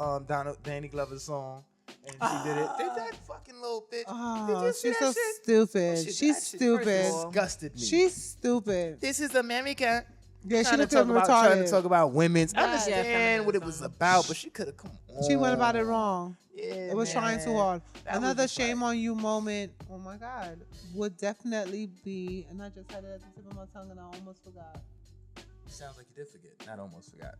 Danny Glover's song, and she did it. Did that fucking little bitch? Did Oh, you see she's that so shit? stupid. That shit- She's that shit stupid. disgusted me. She's stupid. This is America. Yeah, she Trying to looked talk about trying to retarded. talk about women's. I Right. understand what it was about, but she could have come on. She went about it wrong. Yeah, It was trying too man. hard. That was Another just shame like- on you moment, oh my God, would definitely be, and I just had it at the tip of my tongue and I almost forgot. Sounds like you did forget. I almost forgot.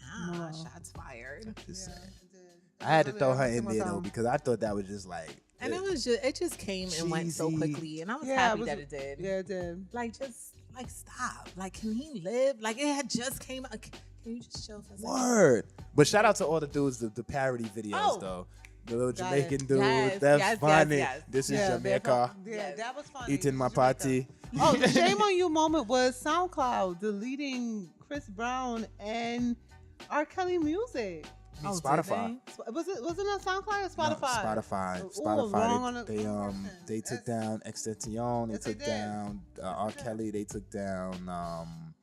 Ah, No. shots fired. Just saying. I did. I had to Really, throw at her the tip in of my there though tongue. because I thought that was just like. And it just came and went so Cheesy. quickly, and I was Yeah, happy it was- that it did. Yeah, it did. Like stop. Like, can he live? Like, it had just came out. Can you just chill for a second? Word. But shout out to all the dudes, the parody videos Oh. though. The little Got it. Jamaican dude. Yes, That's yes, funny. yes. This is Yeah, Jamaica. Yeah, that was funny. Eating my Jamaica. party. Oh, the shame on you moment was SoundCloud deleting Chris Brown and R. Kelly music. I mean, Oh, did Spotify. Wasn't it Soundcloud or Spotify? No, Spotify. Ooh, Spotify. wrong on the They correction. they took That's- down Extension. They Yes, they took did. down R. Kelly. They took down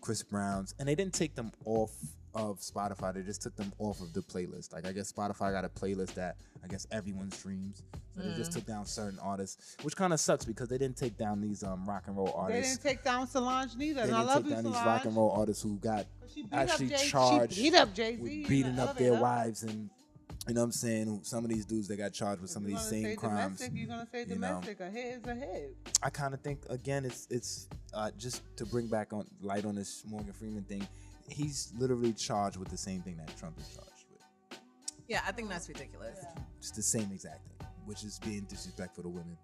Chris Brown's, and they didn't take them off of Spotify. They just took them off of the playlist. Like I guess Spotify got a playlist that I guess everyone streams. So they just took down certain artists, which kind of sucks because they didn't take down these rock and roll They artists. didn't take down Solange neither. They And I didn't love take you, down these Solange. rock and roll artists who got She beat actually up charged She beat up Jay-Z with in beating the up their elevator. wives, and you know what I'm saying. Some of these dudes that got charged with some of You're these gonna same say crimes. Domestic, you're gonna say you know. domestic. A hit is a hit. I kind of think again, it's just to bring back on light on this Morgan Freeman thing. He's literally charged with the same thing that Trump is charged with. Yeah, I think that's ridiculous. It's the same exact thing, which is being disrespectful to women.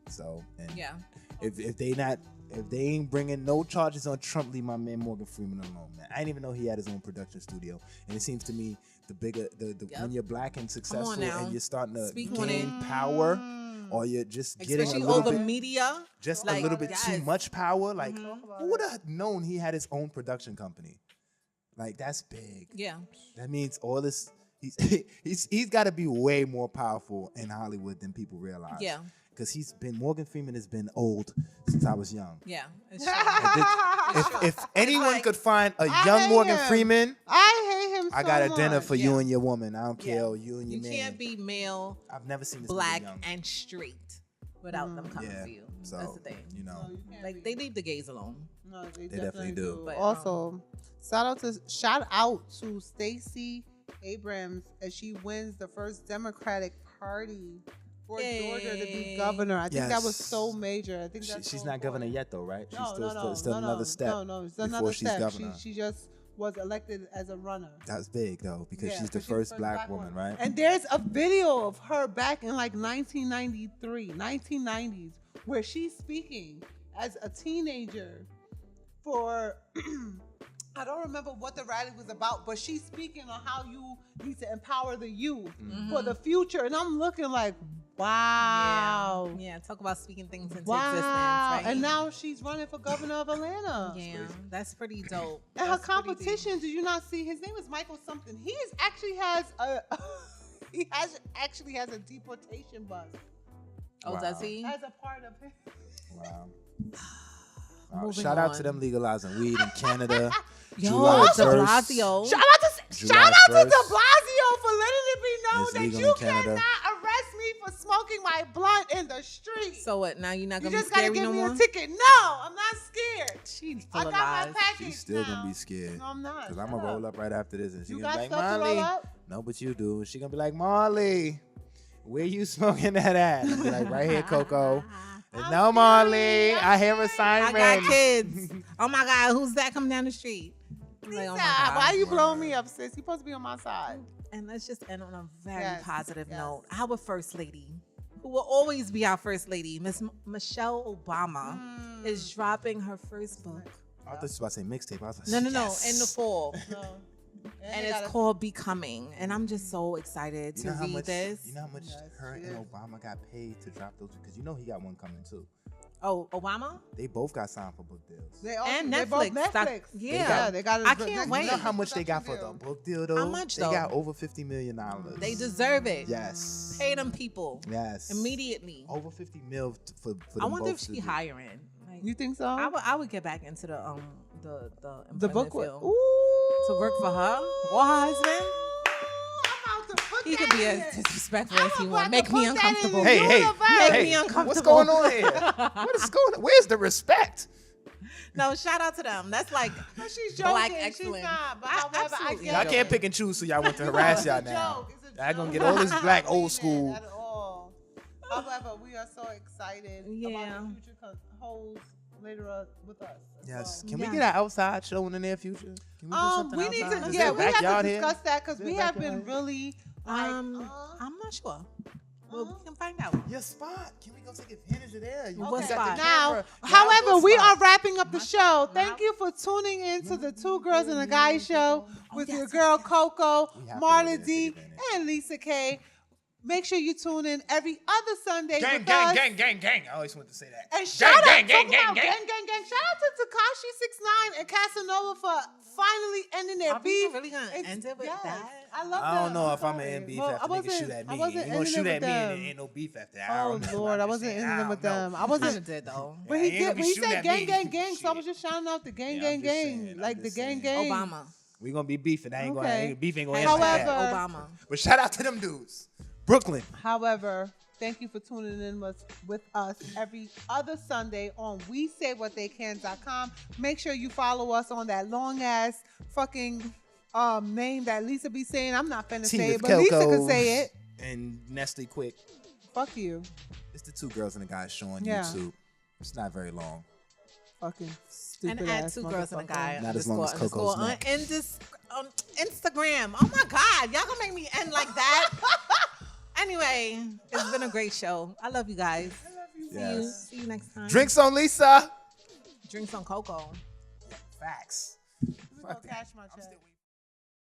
So, and Yeah. if they ain't bringing no charges on Trump, leave my man Morgan Freeman alone, man. I didn't even know he had his own production studio. And it seems to me when you're black and successful now. and you're starting to Speak on gain it. power, or you're just getting Especially a all little the bit, media. just like, a little bit too yes. much power. Like, who would have known he had his own production company? Like, that's big. Yeah. That means all this. He's got to be way more powerful in Hollywood than people realize. Yeah. because Morgan Freeman has been old since I was young. Yeah, it's true. If anyone could find a young Morgan Freeman, I hate him so I got a much. dinner for you and your woman. I don't care, you and your man. You can't be male, I've never seen this black, young. and straight without them coming for you. So, that's the thing. You know, like they leave the gays alone. No, they definitely do. But, But, also, shout out to Stacey Abrams as she wins the first Democratic Party for Georgia to be governor. I think that was so major. I think she's not governor yet, though, right? She's still no, another step. No, it's before another she's step. governor. She just was elected as a runner. That's big though, because she's the first black woman, right? And there's a video of her back in like 1990s, where she's speaking as a teenager for. I don't remember what the rally was about, but she's speaking on how you need to empower the youth for the future. And I'm looking like, wow. Yeah, talk about speaking things into existence, Wow. right? And now she's running for governor of Atlanta. Yeah, that's pretty dope. And her competition, did you not see? His name is Michael something. Actually has a deportation bus. Oh, does he? As a part of him. Wow. Shout out to them legalizing weed in Canada. Yo, July De 1st. Blasio. Shout out to De Blasio for letting it be known It's that legal you in Canada. cannot arrest me for smoking my blunt in the street. So what? Now you're not You gonna be just gotta scary give no me more? a ticket. No, I'm not scared. She's I full got of my lies. package She's still now. gonna be scared. No, I'm not. Because I'm gonna roll up right after this, and she's You gonna got be like, stuff to roll Marley. up? No, but you do. She gonna be like, Marley, where you smoking that at? I'll be like, right here, Coco. And no, Marley, I hear a siren. I got kids. Oh my God, who's that coming down the street? I'm like, oh my God. Why are you blowing me up, sis? You're supposed to be on my side. And let's just end on a very Yes, positive yes. note. Our first lady, who will always be our first lady, Miss Michelle Obama, is dropping her first book. I thought you was about to say mixtape. I was like, No, yes. in the fall. No. And it's called Becoming. And I'm just so excited to read this. You know how much her and Obama got paid to drop those? Because you know he got one coming too. Oh, Obama? They both got signed for book deals. And They both Netflix. Netflix. Yeah. They got. I can't wait. You know how much they got for the book deal though? How much, They though? got over $50 million. They deserve it. Yes. Pay them people. Yes. Immediately. Over 50 mil for them I wonder if both to she do. hiring. Like, You think so? I would get back into the book employment with. field. Ooh. To work for her or her husband. I'm about to put He that could be in as it. disrespectful as he I'm want. about Make to me put that in uncomfortable. the Make hey, me uncomfortable. what's going on here? What is going on? Where's the respect? No, shout out to them. That's like But she's joking. Black She's excellence. not. But however, I Absolutely. get Y'all it. can't pick and choose, so y'all want to harass y'all It's a now. joke. It's a Y'all gonna joke. get all this black I don't old mean school. it At all. However, we are so excited Yeah. about the future holds later with us. Yes. So. Can we get an outside show in the near future? Can we do something We need outside? to. Is Yeah, there we have backyard to here? discuss that because Is we there have been backyard? really. I'm not sure. Well, we can find out. Your spot. Can we go take advantage of that? You What got the spot? Now, camera. however, Y'all we go are spot. wrapping up the show. Thank you for tuning in to the Two Girls and a Guy show with your girl Coco, We have to go Marla there and D, take advantage. and Lisa K. Make sure you tune in every other Sunday Gang, with gang, us. gang, gang, gang. I always wanted to say that. And shout out, gang, talking gang, about gang, gang. Shout out to Tekashi 6ix9ine and Casanova for finally ending their Are we beef. really gonna end it with Yes, that? I love I don't them. know I'm if I'm gonna sorry. end beef Well, after I niggas wasn't- shoot at me. I wasn't You gonna ending shoot it at with me and them. there ain't no beef after that. Oh don't know. Lord, I I'm just wasn't saying, ending I with don't them. know. I Kind of wasn't. did though. But Yeah, he ain't gonna did. be He shooting said at gang, me. so I was just shouting out the gang, Yeah, I'm just gang. saying, I'm Like the just gang, saying. gang. Obama. We gonna be beefing. I ain't Okay. gonna beef ain't gonna Hashtag end like However- that. Obama. But shout out to them dudes. Brooklyn. However, thank you for tuning in with us every other Sunday on WeSayWhatTheyCan.com. Make sure you follow us on that long ass fucking name that Lisa be saying. I'm not finna Tea say with it, but Lisa Coco can say it. And Nestle Quick. Fuck you. It's the Two Girls and a Guy show on Yeah. YouTube. It's not very long. Fucking stupid And add ass Two Girls and a Guy. Not as long as Coco's on neck. on Instagram. Oh my God, y'all gonna make me end like that? Anyway, it's been a great show. I love you guys. Yes. See you next time. Drinks on Lisa. Drinks on Coco. Facts. Cash my check.